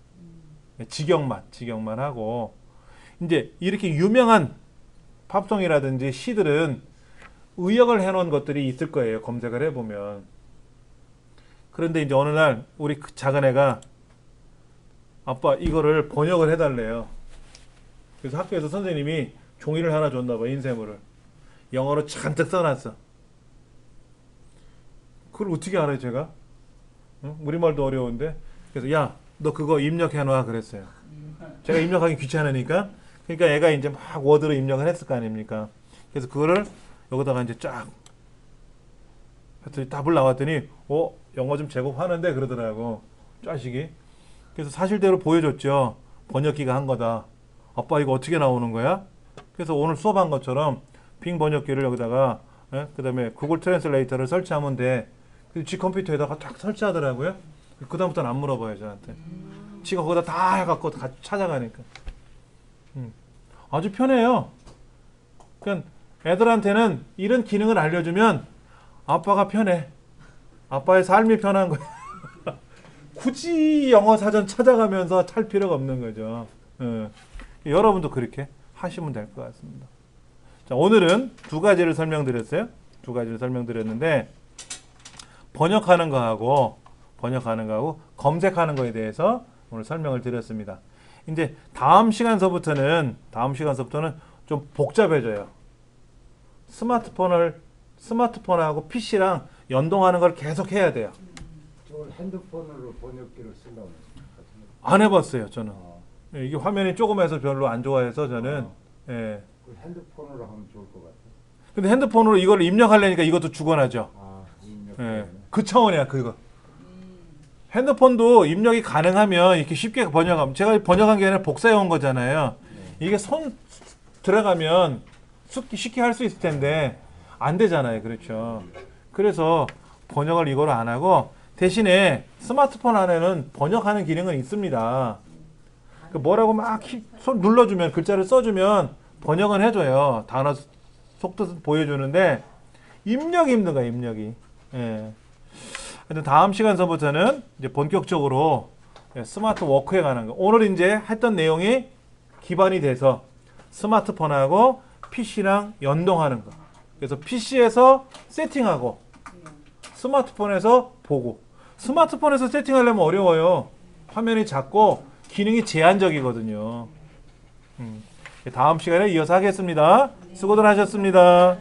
직역만 하고 이제 이렇게 유명한 팝송이라든지 시들은 의역을 해놓은 것들이 있을 거예요. 검색을 해보면. 그런데 이제 어느 날 우리 그 작은 애가 아빠 이거를 번역을 해달래요. 그래서 학교에서 선생님이 종이를 하나 줬나 봐. 인쇄물을. 영어로 잔뜩 써놨어. 그걸 어떻게 알아요 제가? 응? 우리말도 어려운데. 그래서 야 너 그거 입력해놔 그랬어요. 제가 입력하기 귀찮으니까. 그러니까 애가 이제 막 워드로 입력을 했을 거 아닙니까? 그래서 그거를 여기다가 이제 쫙 했더니 답을 나왔더니 영어 좀 제법 하는데 그러더라고. 자식이. 그래서 사실대로 보여줬죠. 번역기가 한 거다. 아빠 이거 어떻게 나오는 거야? 그래서 오늘 수업한 것처럼 빙 번역기를 여기다가 그 다음에 구글 트랜슬레이터를 설치하면 돼. 그래서 지 컴퓨터에다가 딱 설치하더라고요. 그 다음부터는 안 물어봐요 저한테. 지가 거기다 다 해갖고 같이 찾아가니까. 아주 편해요. 그러니까 애들한테는 이런 기능을 알려주면 아빠가 편해. 아빠의 삶이 편한 거야. 굳이 영어 사전 찾아가면서 찰 필요가 없는 거죠. 여러분도 그렇게 하시면 될 것 같습니다. 자, 오늘은 두 가지를 설명드렸어요. 두 가지를 설명드렸는데 번역하는 거하고 검색하는 거에 대해서 오늘 설명을 드렸습니다. 이제 다음 시간서부터는 좀 복잡해져요. 스마트폰하고 PC랑 연동하는 걸 계속 해야 돼요. 저걸 핸드폰으로 번역기를 쓰려고 안 해봤어요, 저는. 이게 화면이 조그매서 별로 안 좋아해서 저는. 예. 그 핸드폰으로 하면 좋을 것 같아요. 근데 핸드폰으로 이걸 입력하려니까 이것도 죽어나죠. 입력. 예. 그 차원이야, 그거. 핸드폰도 입력이 가능하면 이렇게 쉽게 번역하면 제가 번역한 게 아니라 복사해 온 거잖아요. 이게 손 들어가면 쉽게 할 수 있을 텐데 안 되잖아요. 그렇죠. 그래서 번역을 이거로 안 하고 대신에 스마트폰 안에는 번역하는 기능은 있습니다. 뭐라고 막 손 눌러주면 글자를 써주면 번역은 해줘요. 단어 속뜻 보여주는데 입력이 힘든 거야. 입력이. 예. 다음 시간서부터는 이제 본격적으로 스마트 워크에 관한 거. 오늘 이제 했던 내용이 기반이 돼서 스마트폰하고 PC랑 연동하는 거. 그래서 PC에서 세팅하고 스마트폰에서 보고. 스마트폰에서 세팅하려면 어려워요. 화면이 작고 기능이 제한적이거든요. 다음 시간에 이어서 하겠습니다. 수고들 하셨습니다.